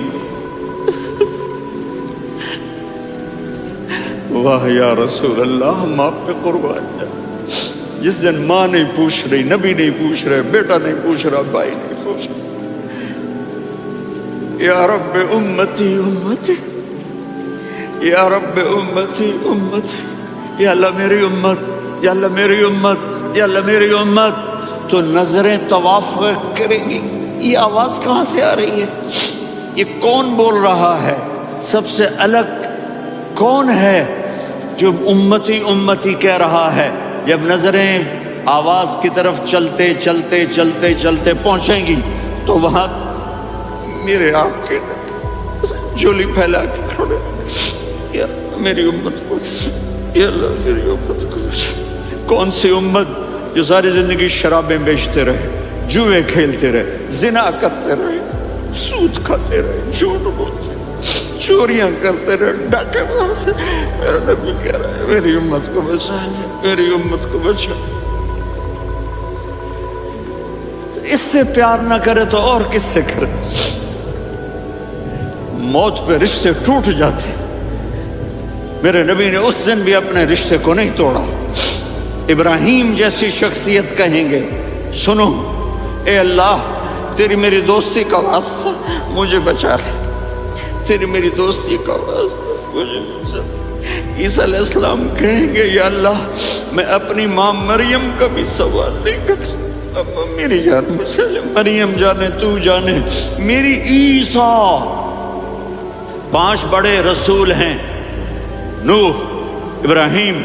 واہ یا رسول اللہ، ہم آپ پہ قربان جائیں۔ جس دن ماں نہیں پوچھ رہی، نبی نہیں پوچھ رہے، بیٹا نہیں پوچھ رہا، بھائی نہیں پوچھ رہا، یا رب امتی امتی، یا رب امتی امتی، یا اللہ میری امت، یا اللہ میری امت، یا اللہ میری امت۔ تو نظریں طواف کرے گی، یہ آواز کہاں سے آ رہی ہے؟ یہ کون بول رہا ہے؟ سب سے الگ کون ہے جو امتی امتی کہہ رہا ہے؟ جب نظریں آواز کی طرف چلتے چلتے چلتے چلتے پہنچیں گی تو وہاں میرے آپ کے جھولی پھیلا کے کھڑے، یا میری امت کو، یا اللہ میری امت کو۔ کون سی امت جو ساری زندگی شرابیں بیچتے رہے، جوئے کھیلتے رہے، زنا کرتے رہے، سود کھاتے رہے، جھوٹ بولتے، چوریاں کرتے رہے، ڈاکے مارتے۔ میرا نبی کہہ رہا ہے میری امت کو بچا لے، میری امت کو بچا۔ اس سے پیار نہ کرے تو اور کس سے کرے؟ موت پہ رشتے ٹوٹ جاتے، میرے نبی نے اس دن بھی اپنے رشتے کو نہیں توڑا۔ ابراہیم جیسی شخصیت کہیں گے سنو اے اللہ تیری میری دوستی کا واسطہ مجھے بچا لے، تیری میری دوستی کا واسطہ مجھے بچا لے۔ عیسیٰ علیہ السلام کہیں گے یا اللہ میں اپنی ماں مریم کا بھی سوال نہیں کرتا، میری جان مجھے مریم جانے تو جانے میری عیسیٰ۔ 5 بڑے رسول ہیں، نوح، ابراہیم،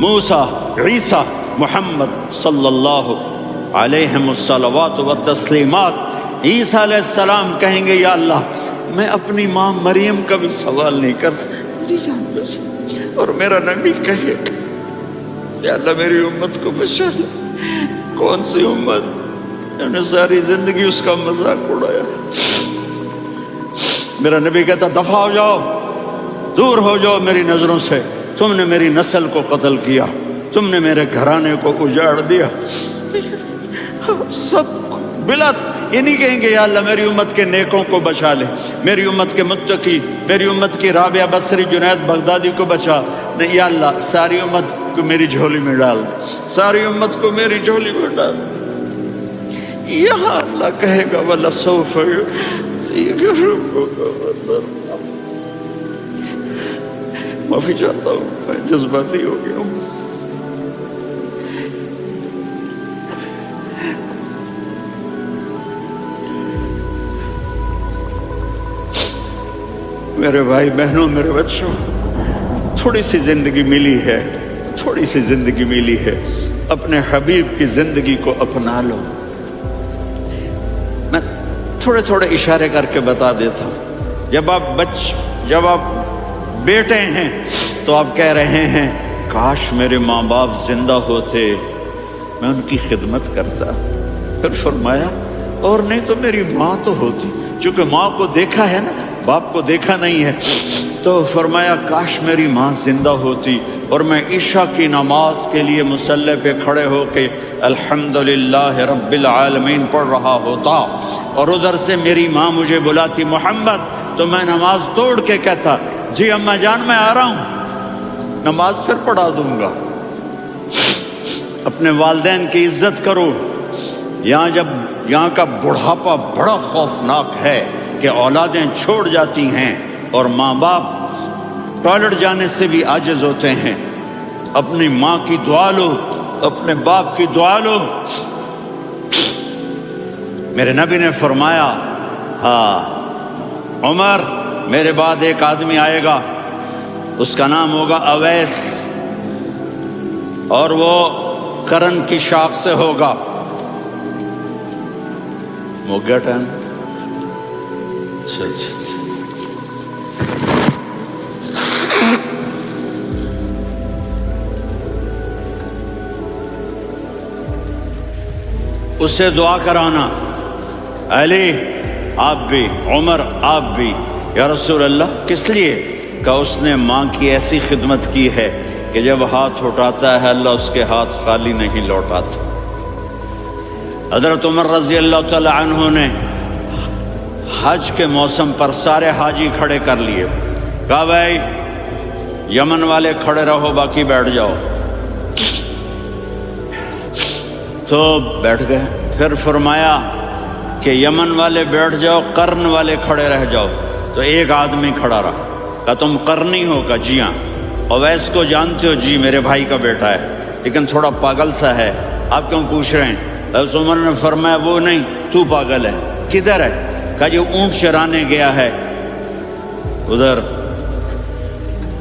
موسیٰ، عیسیٰ، محمد صلی اللہ علیہ الصلوات والتسلیمات۔ عیسیٰ علیہ السلام کہیں گے یا اللہ میں اپنی ماں مریم کا بھی سوال نہیں کرتا، میری جان بچا۔ اور میرا نبی کہے گا یا اللہ میری امت کو بچا لے۔ کون سی امت جنہوں نے ساری زندگی اس کا مذاق اڑایا؟ میرا نبی کہتا دفع ہو جاؤ، دور ہو جاؤ میری نظروں سے، تم نے میری نسل کو قتل کیا، تم نے میرے گھرانے کو اجاڑ دیا۔ سب بلا یہ نہیں کہیں گے یا اللہ میری امت کے نیکوں کو بچا لے، میری امت کے متقی، میری امت کی رابعہ بصری، جنید بغدادی کو بچا، نہیں یا اللہ ساری امت کو میری جھولی میں ڈال دے، ساری امت کو میری جھولی میں ڈال دے۔ یہاں اللہ کہے گا وَلَسَوْفَ يُعْطِيكَ رَبُّكَ فَتَرْضَىٰ۔ معافی چاہتا ہوں، میں جذباتی ہو گیا ہوں۔ میرے بھائی بہنوں، میرے بچوں، تھوڑی سی زندگی ملی ہے، تھوڑی سی زندگی ملی ہے، اپنے حبیب کی زندگی کو اپنا لو۔ میں تھوڑے تھوڑے اشارے کر کے بتا دیتا ہوں۔ جب آپ بیٹے ہیں تو آپ کہہ رہے ہیں کاش میرے ماں باپ زندہ ہوتے، میں ان کی خدمت کرتا۔ پھر فرمایا اور نہیں تو میری ماں تو ہوتی، چونکہ ماں کو دیکھا ہے نا، باپ کو دیکھا نہیں ہے، تو فرمایا کاش میری ماں زندہ ہوتی اور میں عشاء کی نماز کے لیے مصلی پہ کھڑے ہو کے الحمدللہ رب العالمین پڑھ رہا ہوتا، اور ادھر سے میری ماں مجھے بلاتی محمد، تو میں نماز توڑ کے کہتا جی اماں جان میں آ رہا ہوں، نماز پھر پڑھا دوں گا۔ اپنے والدین کی عزت کرو۔ یہاں کا بڑھاپا بڑا خوفناک ہے کہ اولادیں چھوڑ جاتی ہیں اور ماں باپ ٹوائلٹ جانے سے بھی عاجز ہوتے ہیں۔ اپنی ماں کی دعا لو، اپنے باپ کی دعا لو۔ میرے نبی نے فرمایا ہاں عمر میرے بعد ایک آدمی آئے گا، اس کا نام ہوگا اویس، اور وہ کرن کی شاخ سے ہوگا۔ ہو گیا ٹائم؟ اس سے دعا کرانا، علی آپ بھی، عمر آپ بھی، یا رسول اللہ کس لیے؟ کہ اس نے ماں کی ایسی خدمت کی ہے کہ جب ہاتھ اٹھاتا ہے اللہ اس کے ہاتھ خالی نہیں لوٹاتا۔ حضرت عمر رضی اللہ تعالی عنہ نے حج کے موسم پر سارے حاجی کھڑے کر لیے، کہا بھائی یمن والے کھڑے رہو باقی بیٹھ جاؤ، تو بیٹھ گئے۔ پھر فرمایا کہ یمن والے بیٹھ جاؤ، قرن والے کھڑے رہ جاؤ، تو ایک آدمی کھڑا رہا، کہا تم قرنی ہو؟ کہا جی ہاں۔ اویس کو جانتے ہو؟ جی میرے بھائی کا بیٹا ہے لیکن تھوڑا پاگل سا ہے، آپ کیوں پوچھ رہے ہیں؟ حضرت عمر نے فرمایا وہ نہیں، تو پاگل ہے۔ کدھر ہے؟ کہا جی اونٹ چرانے گیا ہے ادھر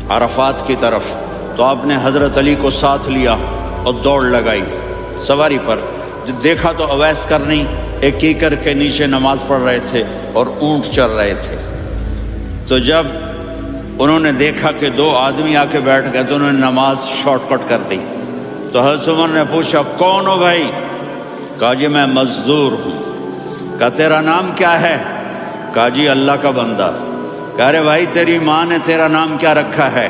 عرفات کی طرف، تو آپ نے حضرت علی کو ساتھ لیا اور دوڑ لگائی سواری پر۔ جب دیکھا تو اویس کرنی ایک کیکر کے نیچے نماز پڑھ رہے تھے اور اونٹ چر رہے تھے۔ تو جب انہوں نے دیکھا کہ 2 آدمی آ کے بیٹھ گئے تو انہوں نے نماز شارٹ کٹ کر دی۔ تو حضرت عمر نے پوچھا کون ہو بھائی؟ کہا جی میں مزدور ہوں۔ کہا تیرا نام کیا ہے؟ کہا جی اللہ کا بندہ۔ کہا رے بھائی تیری ماں نے تیرا نام کیا رکھا ہے؟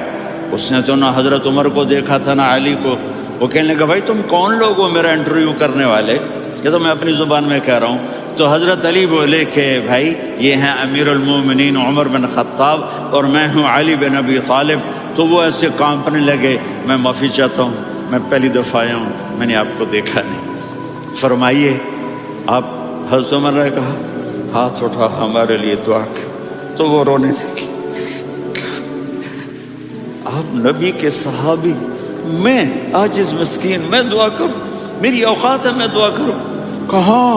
اس نے تو نہ حضرت عمر کو دیکھا تھا نہ علی کو۔ وہ کہنے لگا بھائی تم کون لوگ ہو میرا انٹرویو کرنے والے؟ یہ تو میں اپنی زبان میں کہہ رہا ہوں۔ تو حضرت علی بولے کہ بھائی یہ ہیں امیر المومنین عمر بن خطاب اور میں ہوں علی بن ابی طالب۔ تو وہ ایسے کانپنے لگے، میں معافی چاہتا ہوں، میں پہلی دفعہ آیا ہوں، میں نے آپ کو دیکھا نہیں، فرمائیے آپ۔ حضرت عمر نے کہا ہاتھ اٹھا ہمارے لیے دعا کر، تو وہ رونے لگے۔ آپ نبی کے صحابی، میں عاجز مسکین، میں دعا کروں؟ میری اوقات ہے میں دعا کروں؟ کہاں؟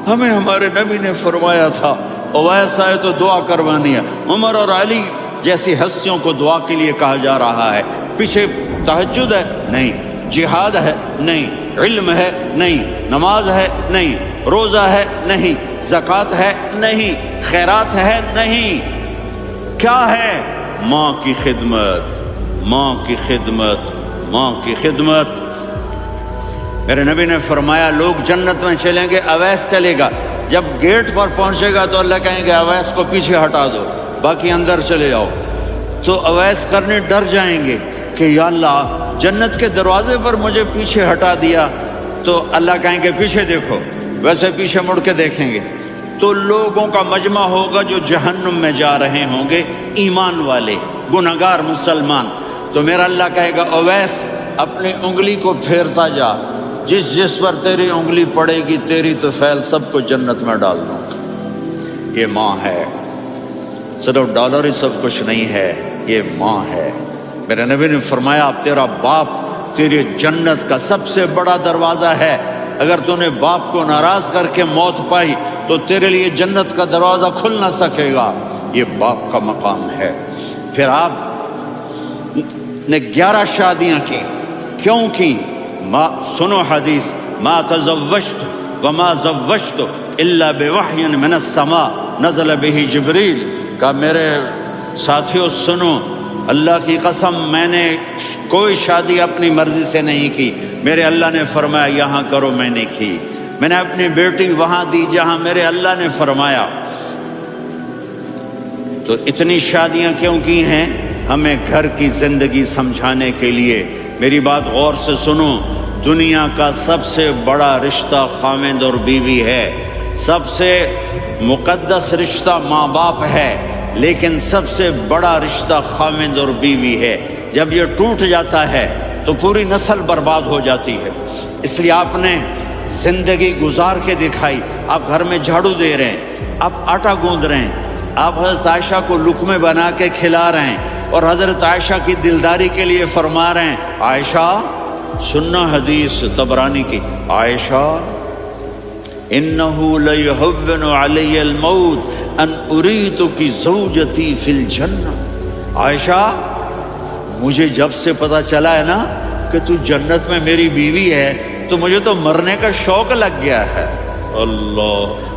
ہمیں ہمارے نبی نے فرمایا تھا اویس آئے تو دعا کروانی ہے۔ عمر اور علی جیسی ہستیوں کو دعا کے لیے کہا جا رہا ہے۔ پیچھے تہجد ہے؟ نہیں۔ جہاد ہے؟ نہیں۔ علم ہے؟ نہیں۔ نماز ہے؟ نہیں۔ روزہ ہے؟ نہیں۔ زکوٰۃ ہے؟ نہیں۔ خیرات ہے؟ نہیں۔ کیا ہے؟ ماں کی خدمت، ماں کی خدمت، ماں کی خدمت۔ میرے نبی نے فرمایا لوگ جنت میں چلیں گے، اویس چلے گا، جب گیٹ پر پہنچے گا تو اللہ کہیں گے اویس کو پیچھے ہٹا دو، باقی اندر چلے جاؤ۔ تو اویس کرنے ڈر جائیں گے کہ یا اللہ جنت کے دروازے پر مجھے پیچھے ہٹا دیا، تو اللہ کہیں گے پیچھے دیکھو، ویسے پیچھے مڑ کے دیکھیں گے تو لوگوں کا مجمع ہوگا جو جہنم میں جا رہے ہوں گے، ایمان والے، گنہگار مسلمان۔ تو میرا اللہ کہے گا اویس اپنی انگلی کو پھیرتا جا، جس جس پر تیری انگلی پڑے گی تیری تو فیل سب کو جنت میں ڈال دوں گا۔ یہ ماں ہے، صرف ڈالر ہی سب کچھ نہیں ہے، یہ ماں ہے۔ میرے نبی نے فرمایا اب تیرا باپ تیری جنت کا سب سے بڑا دروازہ ہے، اگر تو نے باپ کو ناراض کر کے موت پائی تو تیرے لیے جنت کا دروازہ کھل نہ سکے گا، یہ باپ کا مقام ہے۔ پھر آپ نے 11 شادیاں کی، کیوں کی؟ سنو حدیث، ما تزوجت وما زوجت الا بوحی من السماء نزل به جبریل، کہا میرے ساتھیوں سنو، اللہ کی قسم میں نے کوئی شادی اپنی مرضی سے نہیں کی، میرے اللہ نے فرمایا یہاں کرو، میں نے کی۔ میں نے اپنی بیٹی وہاں دی جہاں میرے اللہ نے فرمایا۔ تو اتنی شادیاں کیوں کی ہیں؟ ہمیں گھر کی زندگی سمجھانے کے لیے۔ میری بات غور سے سنو، دنیا کا سب سے بڑا رشتہ خاوند اور بیوی ہے، سب سے مقدس رشتہ ماں باپ ہے، لیکن سب سے بڑا رشتہ خاوند اور بیوی ہے۔ جب یہ ٹوٹ جاتا ہے تو پوری نسل برباد ہو جاتی ہے۔ اس لیے آپ نے زندگی گزار کے دکھائی۔ آپ گھر میں جھاڑو دے رہے ہیں، آپ آٹا گوندھ رہے ہیں، آپ حضرت عائشہ کو لقمے بنا کے کھلا رہے ہیں، اور حضرت عائشہ کی دلداری کے لیے فرما رہے ہیں عائشہ سننا حدیث طبرانی کی، عائشہ انہو لیہون علی الموت ان اریتکی زوجتی فی الجنہ، عائشہ مجھے جب سے پتا چلا ہے نا کہ تو جنت میں میری بیوی ہے تو مجھے تو مرنے کا شوق لگ گیا ہے۔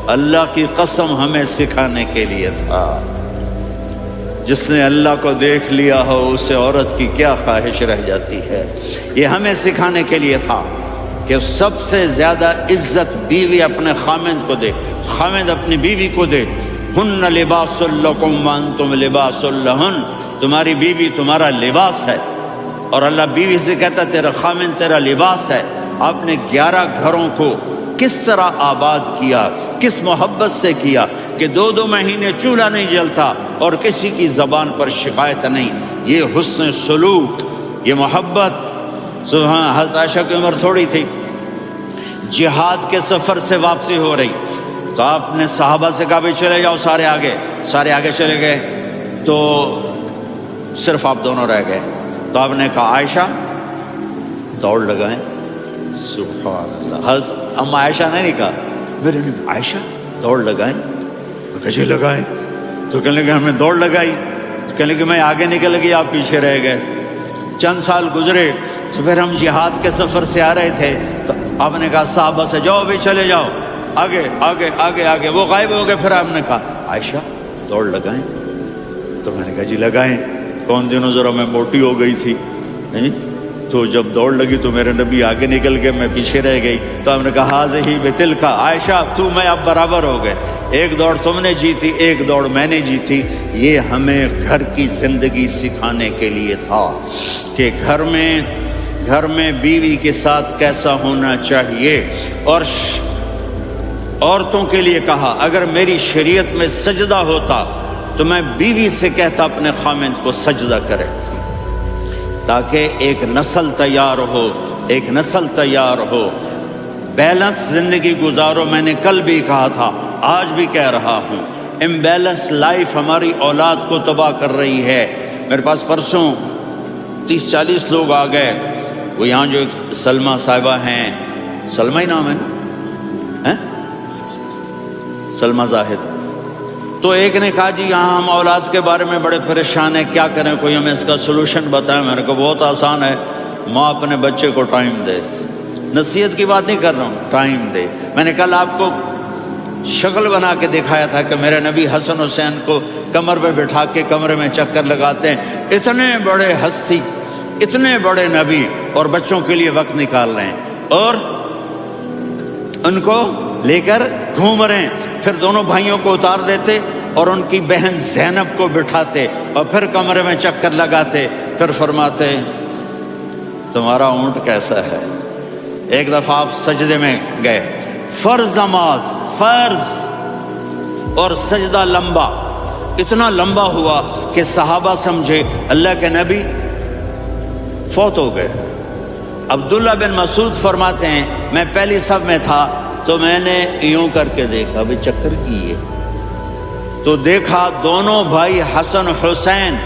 اللہ کی قسم ہمیں سکھانے کے لیے تھا۔ جس نے اللہ کو دیکھ لیا ہو اسے عورت کی کیا خواہش رہ جاتی ہے۔ یہ ہمیں سکھانے کے لیے تھا کہ سب سے زیادہ عزت بیوی اپنے خامند کو دے، خامند اپنی بیوی کو دے۔ ہن لباس لکم وانتم لباس لہن، تمہاری بیوی تمہارا لباس ہے، اور اللہ بیوی سے کہتا تیرا خامند تیرا لباس ہے۔ آپ نے 11 گھروں کو کس طرح آباد کیا، کس محبت سے کیا کہ 2 مہینے چولہا نہیں جلتا اور کسی کی زبان پر شکایت نہیں۔ یہ حسن سلوک، یہ محبت۔ سبحان، حضرت عائشہ کی عمر تھوڑی تھی، جہاد کے سفر سے واپسی ہو رہی، تو آپ نے صحابہ سے کہا بھی چلے جاؤ سارے آگے چلے گئے، تو صرف آپ دونوں رہ گئے۔ تو آپ نے کہا عائشہ دوڑ لگائیں۔ سبحان اللہ، حضرت اما عائشہ نے کہا، میرے نے عائشہ دوڑ لگائیں، کجے لگائیں؟ تو کہنے لگے ہمیں دوڑ لگائی، تو کہنے لگے میں آگے نکل گئی آپ پیچھے رہ گئے۔ چند سال گزرے تو پھر ہم جہاد کے سفر سے آ رہے تھے، تو آپ نے کہا صحابہ سے جاؤ بھی چلے جاؤ، آگے آگے آگے آگے، وہ غائب ہو گئے۔ پھر آپ نے کہا عائشہ دوڑ لگائیں، تو میں نے کہا جی لگائیں۔ کون دنوں ذرا میں موٹی ہو گئی تھی، تو جب دوڑ لگی تو میرے نبی آگے نکل گئے، میں پیچھے رہ گئی۔ تو ہم نے کہا ہاذہ بتلک، عائشہ تو میں اب برابر ہو گئے، ایک دوڑ تم نے جیتی، ایک دوڑ میں نے جیتی۔ یہ ہمیں گھر کی زندگی سکھانے کے لیے تھا کہ گھر میں بیوی کے ساتھ کیسا ہونا چاہیے۔ اور عورتوں کے لیے کہا اگر میری شریعت میں سجدہ ہوتا تو میں بیوی سے کہتا اپنے خامند کو سجدہ کرے، تاکہ ایک نسل تیار ہو، بیلنس زندگی گزارو۔ میں نے کل بھی کہا تھا، آج بھی کہہ رہا ہوں، امبیلنس لائف ہماری اولاد کو تباہ کر رہی ہے۔ میرے پاس پرسوں 30-40 لوگ آ گئے. وہ یہاں جو ایک سلمہ صاحبہ ہیں، سلمہ ہی نام ہے نا، سلمہ زاہد، تو ایک نے کہا جی یہاں ہم اولاد کے بارے میں بڑے پریشان ہیں، کیا کریں، کوئی ہمیں اس کا سلوشن بتائیں. میں نے کہا بہت آسان ہے، ماں اپنے بچے کو ٹائم دے. نصیحت کی بات نہیں کر رہا ہوں، ٹائم دے. میں نے کل آپ کو شکل بنا کے دکھایا تھا کہ میرے نبی حسن حسین کو کمر پہ بٹھا کے کمرے میں چکر لگاتے ہیں. اتنے بڑے ہستی، اتنے بڑے نبی، اور بچوں کے لیے وقت نکال رہے ہیں اور ان کو لے کر گھوم رہے ہیں. پھر دونوں بھائیوں کو اتار دیتے اور ان کی بہن زینب کو بٹھاتے اور پھر کمرے میں چکر لگاتے. پھر فرماتے تمہارا اونٹ کیسا ہے. ایک دفعہ آپ سجدے میں گئے، فرض نماز، فرض، اور سجدہ لمبا، اتنا لمبا ہوا کہ صحابہ سمجھے اللہ کے نبی فوت ہو گئے. عبداللہ بن مسعود فرماتے ہیں میں پہلی صف میں تھا تو میں نے یوں کر کے دیکھا، بھی چکر کیے تو دیکھا دونوں بھائی حسن حسین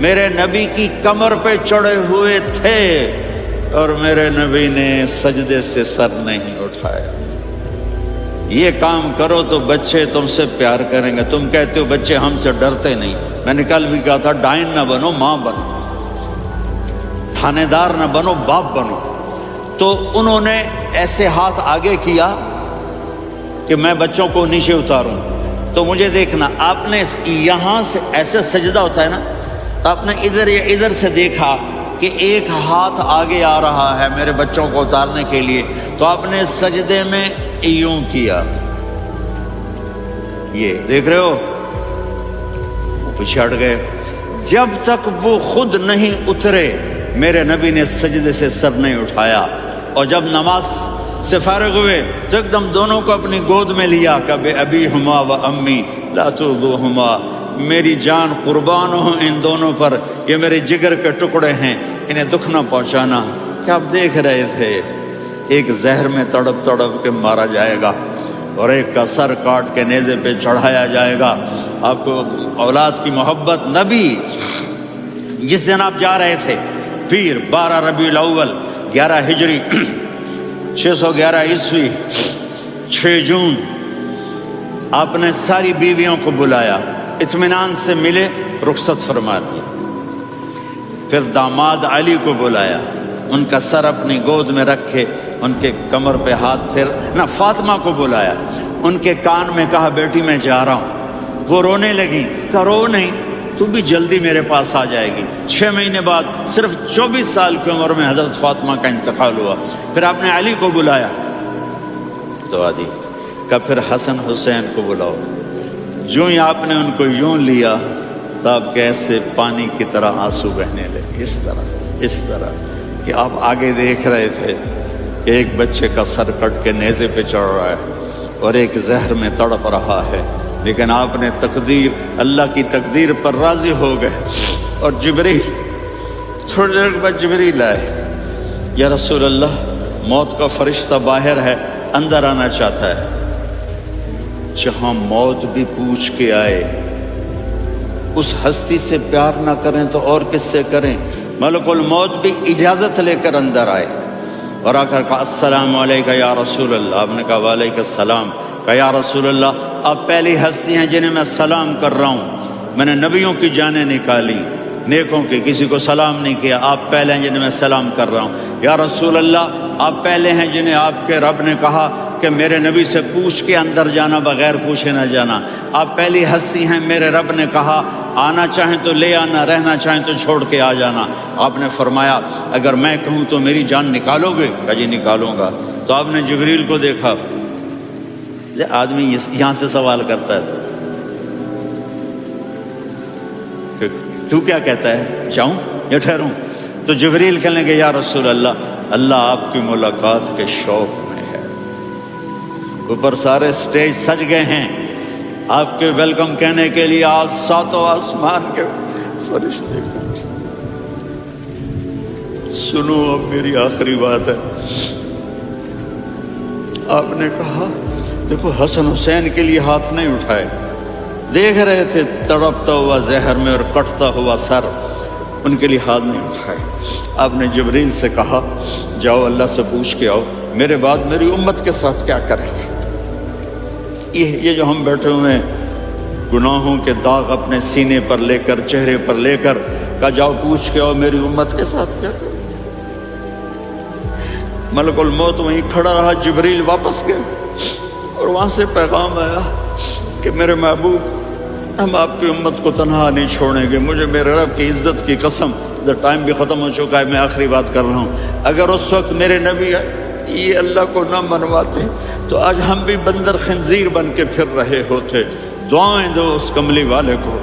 میرے نبی کی کمر پہ چڑھے ہوئے تھے اور میرے نبی نے سجدے سے سر نہیں اٹھایا. یہ کام کرو تو بچے تم سے پیار کریں گے. تم کہتے ہو بچے ہم سے ڈرتے نہیں. میں نے کل بھی کہا تھا ڈائن نہ بنو، ماں بنو، تھانے دار نہ بنو، باپ بنو. تو انہوں نے ایسے ہاتھ آگے کیا کہ میں بچوں کو نیچے اتاروں. تو مجھے دیکھنا، آپ نے یہاں سے ایسے سجدہ ہوتا ہے نا، تو آپ نے ادھر یا ادھر سے دیکھا کہ ایک ہاتھ آگے آ رہا ہے میرے بچوں کو اتارنے کے لیے، تو آپ نے سجدے میں یوں کیا. یہ دیکھ رہے ہو، پیچھے ہٹ گئے. جب تک وہ خود نہیں اترے میرے نبی نے سجدے سے سر نہیں اٹھایا. اور جب نماز سے فارغ ہوئے تو ایک دم دونوں کو اپنی گود میں لیا کہ بے ابی ہما و امی لا تؤذوہما، میری جان قربان ہو ان دونوں پر، یہ میرے جگر کے ٹکڑے ہیں، انہیں دکھ نہ پہنچانا. کیا آپ دیکھ رہے تھے ایک زہر میں تڑپ تڑپ کے مارا جائے گا اور ایک کا سر کاٹ کے نیزے پہ چڑھایا جائے گا. آپ کو اولاد کی محبت. نبی جس دن آپ جا رہے تھے پیر 12 ربیع الاول 11 ہجری 611 عیسوی 6 جون، آپ نے ساری بیویوں کو بلایا، اطمینان سے ملے، رخصت فرما دی. پھر داماد علی کو بلایا، ان کا سر اپنی گود میں رکھے، ان کے کمر پہ ہاتھ پھیر نہ. فاطمہ کو بلایا، ان کے کان میں کہا بیٹی میں جا رہا ہوں. وہ رونے لگی، کہا رو نہیں، تو بھی جلدی میرے پاس آ جائے گی. 6 مہینے بعد صرف 24 سال کی عمر میں حضرت فاطمہ کا انتقال ہوا. پھر آپ نے علی کو بلایا تو آدھی کہ پھر حسن حسین کو بلاؤ. جو ہی آپ نے ان کو یوں لیا تو آپ کیسے پانی کی طرح آنسو بہنے لگے. اس طرح کہ آپ آگے دیکھ رہے تھے کہ ایک بچے کا سر کٹ کے نیزے پہ چڑھ رہا ہے اور ایک زہر میں تڑپ رہا ہے، لیکن آپ نے تقدیر، اللہ کی تقدیر پر راضی ہو گئے. اور جبریل تھوڑی دیر بعد جبریل آئے، یا رسول اللہ موت کا فرشتہ باہر ہے، اندر آنا چاہتا ہے. جہاں موت بھی پوچھ کے آئے، اس ہستی سے پیار نہ کریں تو اور کس سے کریں. ملک الموت بھی اجازت لے کر اندر آئے اور آ کر کہا السلام علیکہ یا رسول اللہ. آپ نے کہا وعلیکم السلام. کہا یا رسول اللہ آپ پہلی ہستی ہیں جنہیں میں سلام کر رہا ہوں. میں نے نبیوں کی جانیں نکالی، نیکوں کی، کسی کو سلام نہیں کیا، آپ پہلے ہیں جنہیں میں سلام کر رہا ہوں. یا رسول اللہ آپ پہلے ہیں جنہیں آپ کے رب نے کہا کہ میرے نبی سے پوچھ کے اندر جانا، بغیر پوچھے نہ جانا. آپ پہلی ہستی ہیں، میرے رب نے کہا آنا چاہیں تو لے آنا، رہنا چاہیں تو چھوڑ کے آ جانا. آپ نے فرمایا اگر میں کہوں تو میری جان نکالو گے؟ کہا جی نکالوں گا. تو آپ نے جبریل کو دیکھا. آدمی یہاں سے سوال کرتا ہے کہ تو کیا کہتا ہے، جاؤں یا ٹھہروں؟ تو جبریل کہنے لگے یا رسول اللہ اللہ آپ کی ملاقات کے شوق میں ہے. اوپر سارے سٹیج سج گئے ہیں آپ کے ویلکم کہنے کے لیے. آج 7 آسمان کے فرشتے. سنو اب میری آخری بات ہے. آپ نے کہا دیکھو حسن حسین کے لیے ہاتھ نہیں اٹھائے، دیکھ رہے تھے تڑپتا ہوا زہر میں اور کٹتا ہوا سر. ان کے لیے ہاتھ نہیں اٹھائے۔ آپ نے جبریل سے کہا جاؤ اللہ سے پوچھ کے آؤ میرے بعد میری امت کے ساتھ کیا کریں گے۔ یہ جو ہم بیٹھے ہوئے ہیں گناہوں کے داغ اپنے سینے پر لے کر چہرے پر لے کر کہا جاؤ پوچھ کے آؤ میری امت کے ساتھ کیا کریں۔ ملک الموت وہیں کھڑا رہا، جبریل واپس گئے اور وہاں سے پیغام آیا کہ میرے محبوب ہم آپ کی امت کو تنہا نہیں چھوڑیں گے، مجھے میرے رب کی عزت کی قسم، ٹائم بھی ختم ہو چکا ہے، میں آخری بات کر رہا ہوں، اگر اس وقت میرے نبی یہ اللہ کو نہ منواتے تو آج ہم بھی بندر خنزیر بن کے پھر رہے ہوتے۔ دعائیں دو اس کملی والے کو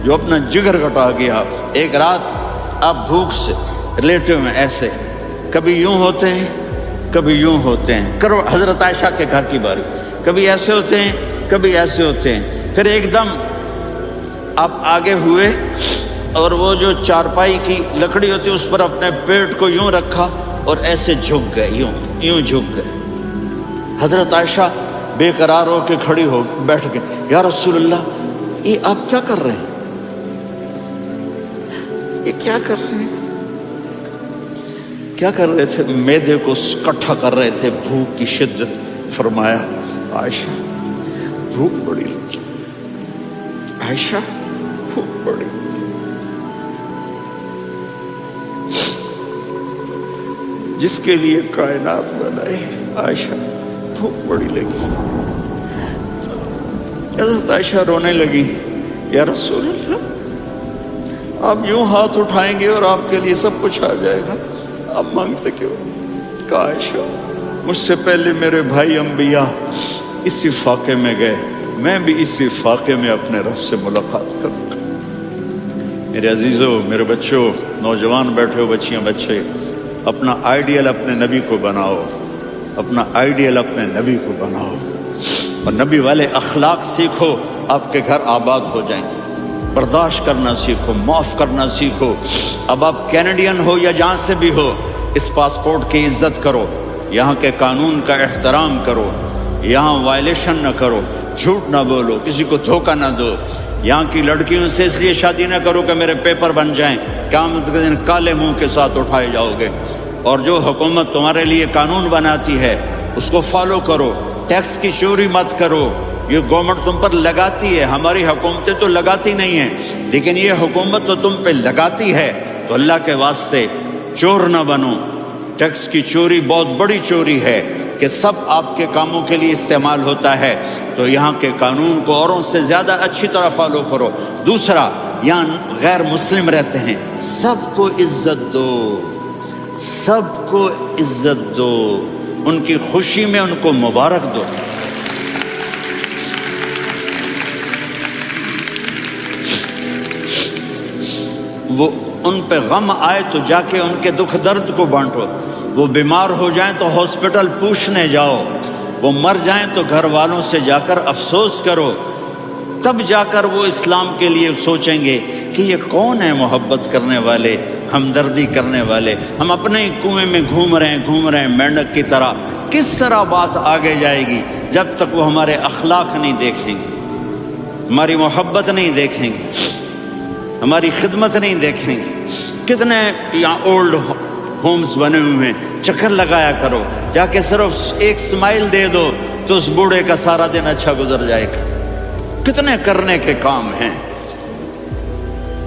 جو اپنا جگر کٹا گیا۔ ایک رات آپ بھوک سے لیٹے ہوئے ایسے، کبھی یوں ہوتے ہیں کبھی یوں ہوتے ہیں، کرو حضرت عائشہ کے گھر کی باری، کبھی ایسے ہوتے ہیں کبھی ایسے ہوتے ہیں، پھر ایک دم آپ آگے ہوئے اور وہ جو چارپائی کی لکڑی ہوتی اس پر اپنے پیٹ کو یوں رکھا اور ایسے جھک گئے، یوں جھک گئے۔ حضرت عائشہ بے قرار ہو کے کھڑی ہو بیٹھ گئے، یا رسول اللہ یہ آپ کیا کر رہے ہیں، یہ کیا کر رہے ہیں؟ کیا کر رہے تھے؟ معدے کو کٹھا کر رہے تھے، بھوک کی شدت۔ فرمایا عائشہ بھوک بڑی لگی، عائشہ بھوک بڑی لگی، جس کے لیے کائنات بنائی، عائشہ بھوک بڑی لگی۔ حضرت عائشہ رونے لگی، یا رسول اللہ آپ یوں ہاتھ اٹھائیں گے اور آپ کے لیے سب کچھ آ جائے گا، آپ مانگتے کیوں؟ کہا عائشہ مجھ سے پہلے میرے بھائی انبیاء اسی فاقے میں گئے، میں بھی اسی فاقے میں اپنے رب سے ملاقات کروں گا۔ میرے عزیزوں، میرے بچوں، نوجوان بیٹھے ہو، بچیاں بچے، اپنا آئیڈیل اپنے نبی کو بناؤ، اپنا آئیڈیل اپنے نبی کو بناؤ اور نبی والے اخلاق سیکھو، آپ کے گھر آباد ہو جائیں گے۔ برداشت کرنا سیکھو، معاف کرنا سیکھو۔ اب آپ کینیڈین ہو یا جہاں سے بھی ہو، اس پاسپورٹ کی عزت کرو، یہاں کے قانون کا احترام کرو، یہاں وائلیشن نہ کرو، جھوٹ نہ بولو، کسی کو دھوکہ نہ دو۔ یہاں کی لڑکیوں سے اس لیے شادی نہ کرو کہ میرے پیپر بن جائیں، قیامت کے دن کالے منہ کے ساتھ اٹھائے جاؤ گے۔ اور جو حکومت تمہارے لیے قانون بناتی ہے اس کو فالو کرو، ٹیکس کی چوری مت کرو۔ یہ گورنمنٹ تم پر لگاتی ہے، ہماری حکومتیں تو لگاتی نہیں ہیں، لیکن یہ حکومت تو تم پہ لگاتی ہے، تو اللہ کے واسطے چور نہ بنو۔ ٹیکس کی چوری بہت بڑی چوری ہے کہ سب آپ کے کاموں کے لیے استعمال ہوتا ہے، تو یہاں کے قانون کو اوروں سے زیادہ اچھی طرح فالو کرو۔ دوسرا، یہاں غیر مسلم رہتے ہیں، سب کو عزت دو، سب کو عزت دو، ان کی خوشی میں ان کو مبارک دو۔ وہ ان پہ غم آئے تو جا کے ان کے دکھ درد کو بانٹو، وہ بیمار ہو جائیں تو ہاسپٹل پوچھنے جاؤ، وہ مر جائیں تو گھر والوں سے جا کر افسوس کرو، تب جا کر وہ اسلام کے لیے سوچیں گے کہ یہ کون ہے محبت کرنے والے، ہمدردی کرنے والے۔ ہم اپنے ہی کنویں میں گھوم رہے ہیں مینڈک کی طرح۔ کس طرح بات آگے جائے گی جب تک وہ ہمارے اخلاق نہیں دیکھیں گے، ہماری محبت نہیں دیکھیں گے، ہماری خدمت نہیں دیکھیں گے۔ کتنے یہاں اولڈ ہومز بنے ہوئے ہیں، چکر لگایا کرو، جا کے صرف ایک سمائل دے دو تو اس بوڑھے کا سارا دن اچھا گزر جائے گا۔ کتنے کرنے کے کام ہیں۔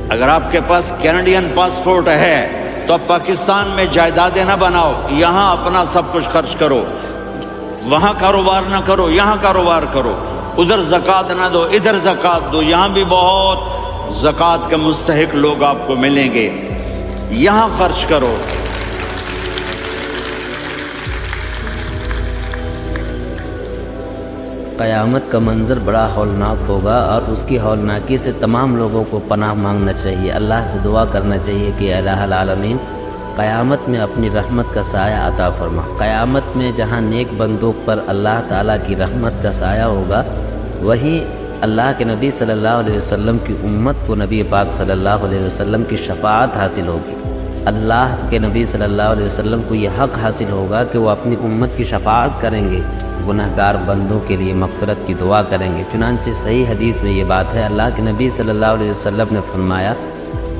اگر آپ کے پاس کینیڈین پاسپورٹ ہے تو اب پاکستان میں جائیدادیں نہ بناؤ، یہاں اپنا سب کچھ خرچ کرو، وہاں کاروبار نہ کرو، یہاں کاروبار کرو، ادھر زکوٰۃ نہ دو، ادھر زکوٰۃ دو، یہاں بھی بہت زکوٰۃ کے مستحق لوگ آپ کو ملیں گے، یہاں خرچ کرو۔ قیامت کا منظر بڑا ہولناک ہوگا اور اس کی ہولناکی سے تمام لوگوں کو پناہ مانگنا چاہیے، اللہ سے دعا کرنا چاہیے کہ الہ العالمین قیامت میں اپنی رحمت کا سایہ عطا فرما۔ قیامت میں جہاں نیک بندوں پر اللہ تعالیٰ کی رحمت کا سایہ ہوگا، وہی اللہ کے نبی صلی اللہ علیہ وسلم کی امت کو نبی پاک صلی اللہ علیہ وسلم کی شفاعت حاصل ہوگی۔ اللہ کے نبی صلی اللہ علیہ وسلم کو یہ حق حاصل ہوگا کہ وہ اپنی امت کی شفاعت کریں گے، گنہگار بندوں کے لیے مغفرت کی دعا کریں گے۔ چنانچہ صحیح حدیث میں یہ بات ہے، اللہ کے نبی صلی اللہ علیہ وسلم نے فرمایا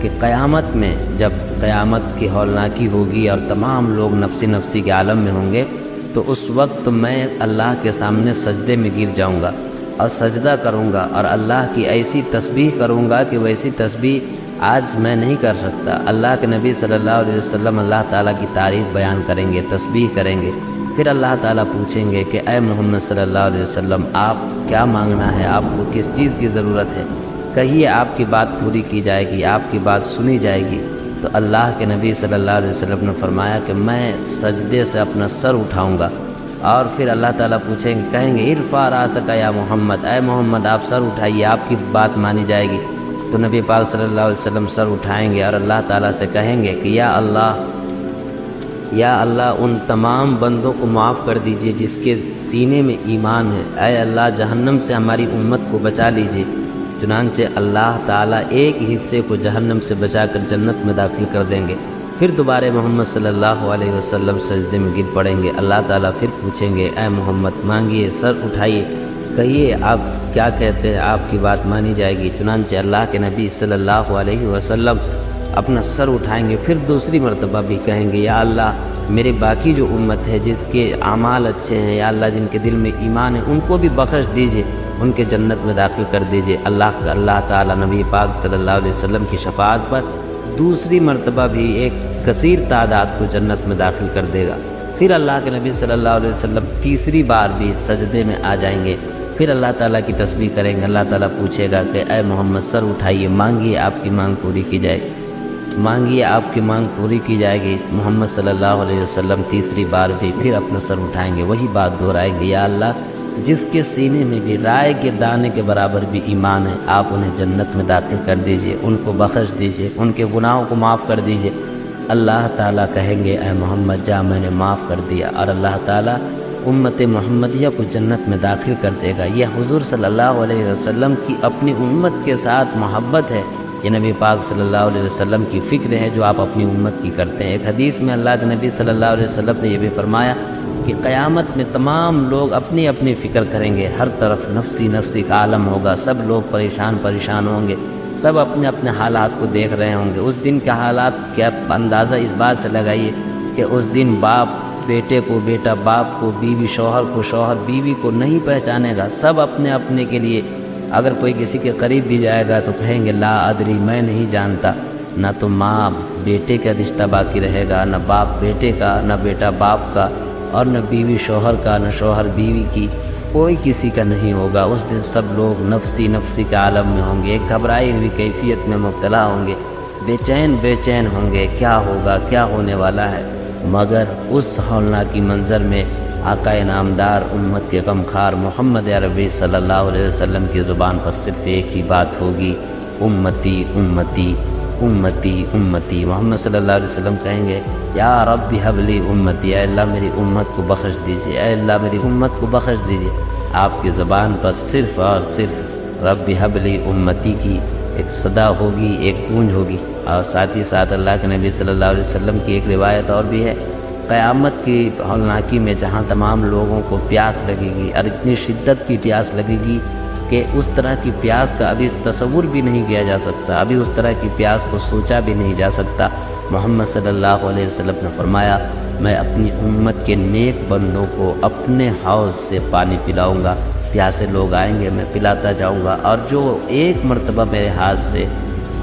کہ قیامت میں جب قیامت کی ہولناکی ہوگی اور تمام لوگ نفسی نفسی کے عالم میں ہوں گے، تو اس وقت میں اللہ کے سامنے سجدے میں گر جاؤں گا اور سجدہ کروں گا اور اللہ کی ایسی تسبیح کروں گا کہ ویسی تسبیح آج میں نہیں کر سکتا۔ اللہ کے نبی صلی اللہ علیہ وسلم اللہ تعالیٰ کی تعریف بیان کریں گے، تسبیح کریں گے۔ پھر اللہ تعالیٰ پوچھیں گے کہ اے محمد صلی اللہ علیہ وسلم، آپ کیا مانگنا ہے، آپ کو کس چیز کی ضرورت ہے؟ کہیے، آپ کی بات پوری کی جائے گی، آپ کی بات سنی جائے گی۔ تو اللہ کے نبی صلی اللہ علیہ وسلم نے فرمایا کہ میں سجدے سے اپنا سر اٹھاؤں گا، اور پھر اللہ تعالیٰ پوچھیں گے، کہیں گے ارفع راسک یا محمد، اے محمد آپ سر اٹھائیے، آپ کی بات مانی جائے گی۔ تو نبی پاک صلی اللہ علیہ وسلم سر اٹھائیں گے اور اللہ تعالیٰ سے کہیں گے کہ یا اللہ ان تمام بندوں کو معاف کر دیجئے جس کے سینے میں ایمان ہے، اے اللہ جہنم سے ہماری امت کو بچا لیجئے۔ چنانچہ اللہ تعالیٰ ایک حصے کو جہنم سے بچا کر جنت میں داخل کر دیں گے۔ پھر دوبارہ محمد صلی اللہ علیہ وسلم سجدے میں گر پڑیں گے۔ اللہ تعالیٰ پھر پوچھیں گے، اے محمد مانگیے، سر اٹھائیے، کہیے آپ کیا کہتے ہیں، آپ کی بات مانی جائے گی۔ چنانچہ اللہ کے نبی صلی اللہ علیہ وسلم اپنا سر اٹھائیں گے، پھر دوسری مرتبہ بھی کہیں گے، یا اللہ میرے باقی جو امت ہے جس کے اعمال اچھے ہیں، یا اللہ جن کے دل میں ایمان ہے، ان کو بھی بخش دیجئے، ان کے جنت میں داخل کر دیجئے۔ اللہ تعالیٰ نبی پاک صلی اللہ علیہ وسلم کی شفاعت پر دوسری مرتبہ بھی ایک کثیر تعداد کو جنت میں داخل کر دے گا۔ پھر اللہ کے نبی صلی اللہ علیہ وسلم تیسری بار بھی سجدے میں آ جائیں گے، پھر اللہ تعالیٰ کی تسبیح کریں گے۔ اللہ تعالیٰ پوچھے گا کہ اے محمد سر اٹھائیے، مانگیے آپ کی مانگ پوری کی جائے گی، مانگیے آپ کی مانگ پوری کی جائے گی۔ محمد صلی اللہ علیہ وسلم تیسری بار بھی پھر اپنا سر اٹھائیں گے، وہی بات دہرائیں گے، یا اللہ جس کے سینے میں بھی رائے کے دانے کے برابر بھی ایمان ہے، آپ انہیں جنت میں داخل کر دیجئے، ان کو بخش دیجئے، ان کے گناہوں کو معاف کر دیجئے۔ اللہ تعالیٰ کہیں گے، اے محمد جا، میں نے معاف کر دیا، اور اللہ تعالیٰ امت محمدیہ کو جنت میں داخل کر دے گا۔ یہ حضور صلی اللہ علیہ وسلم کی اپنی امت کے ساتھ محبت ہے، یہ نبی پاک صلی اللہ علیہ وسلم کی فکر ہے جو آپ اپنی امت کی کرتے ہیں۔ ایک حدیث میں اللہ کے نبی صلی اللہ علیہ وسلم نے یہ بھی فرمایا کہ قیامت میں تمام لوگ اپنی اپنی فکر کریں گے، ہر طرف نفسی نفسی کا عالم ہوگا، سب لوگ پریشان ہوں گے، سب اپنے اپنے حالات کو دیکھ رہے ہوں گے۔ اس دن کے حالات کیا اندازہ اس بات سے لگائیے کہ اس دن باپ بیٹے کو، بیٹا باپ کو، بیوی شوہر کو، شوہر بیوی کو نہیں پہچانے گا، سب اپنے اپنے کے لیے۔ اگر کوئی کسی کے قریب بھی جائے گا تو کہیں گے لا ادری، میں نہیں جانتا۔ نہ تو ماں بیٹے کا رشتہ باقی رہے گا، نہ باپ بیٹے کا، نہ بیٹا باپ کا، اور نہ بیوی شوہر کا، نہ شوہر بیوی کی، کوئی کسی کا نہیں ہوگا۔ اس دن سب لوگ نفسی نفسی کے عالم میں ہوں گے، ایک گھبرائی ہوئی کیفیت میں مبتلا ہوں گے، بے چین ہوں گے، کیا ہوگا، کیا ہونے والا ہے۔ مگر اس ہولناکی منظر میں آقا نامدار امت کے غمخوار محمد عربی صلی اللہ علیہ وسلم کی زبان پر صرف ایک ہی بات ہوگی، امتی امتی امتی امتی۔ محمد صلی اللہ علیہ وسلم کہیں گے، یا رب حب لی امتی، اے اللہ میری امت کو بخش دیجیے، اے اللہ میری امت کو بخش دیجیے۔ آپ کی زبان پر صرف اور صرف رب حب لی امتی کی ایک صدا ہوگی، ایک گونج ہوگی۔ اور ساتھ ہی ساتھ اللہ کے نبی صلی اللہ علیہ وسلم کی ایک روایت اور بھی ہے، قیامت کی ہولناکی میں جہاں تمام لوگوں کو پیاس لگے گی، اور اتنی شدت کی پیاس لگے گی کہ اس طرح کی پیاس کا ابھی تصور بھی نہیں کیا جا سکتا، ابھی اس طرح کی پیاس کو سوچا بھی نہیں جا سکتا۔ محمد صلی اللہ علیہ وسلم نے فرمایا، میں اپنی امت کے نیک بندوں کو اپنے حوض سے پانی پلاؤں گا، پیاسے لوگ آئیں گے میں پلاتا جاؤں گا، اور جو ایک مرتبہ میرے ہاتھ سے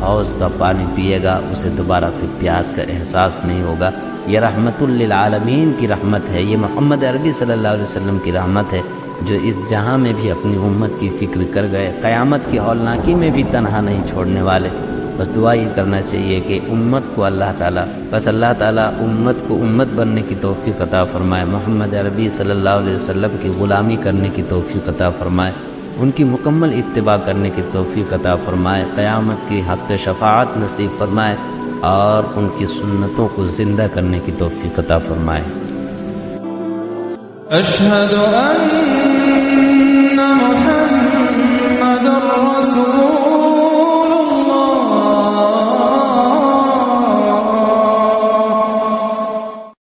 حوض کا پانی پیے گا اسے دوبارہ پھر پیاس کا احساس نہیں ہوگا۔ یہ رحمت للعالمین کی رحمت ہے، یہ محمد عربی صلی اللہ علیہ وسلم کی رحمت ہے، جو اس جہاں میں بھی اپنی امت کی فکر کر گئے، قیامت کی ہولناکی میں بھی تنہا نہیں چھوڑنے والے۔ بس دعا یہ کرنا چاہیے کہ امت کو اللہ تعالیٰ امت کو امت بننے کی توفیق عطا فرمائے، محمد عربی صلی اللہ علیہ وسلم کی غلامی کرنے کی توفیق عطا فرمائے، ان کی مکمل اتباع کرنے کی توفیق عطا فرمائے، قیامت کی حق شفاعت نصیب فرمائے، اور ان کی سنتوں کو زندہ کرنے کی توفیق عطا فرمائے۔ اشہد ان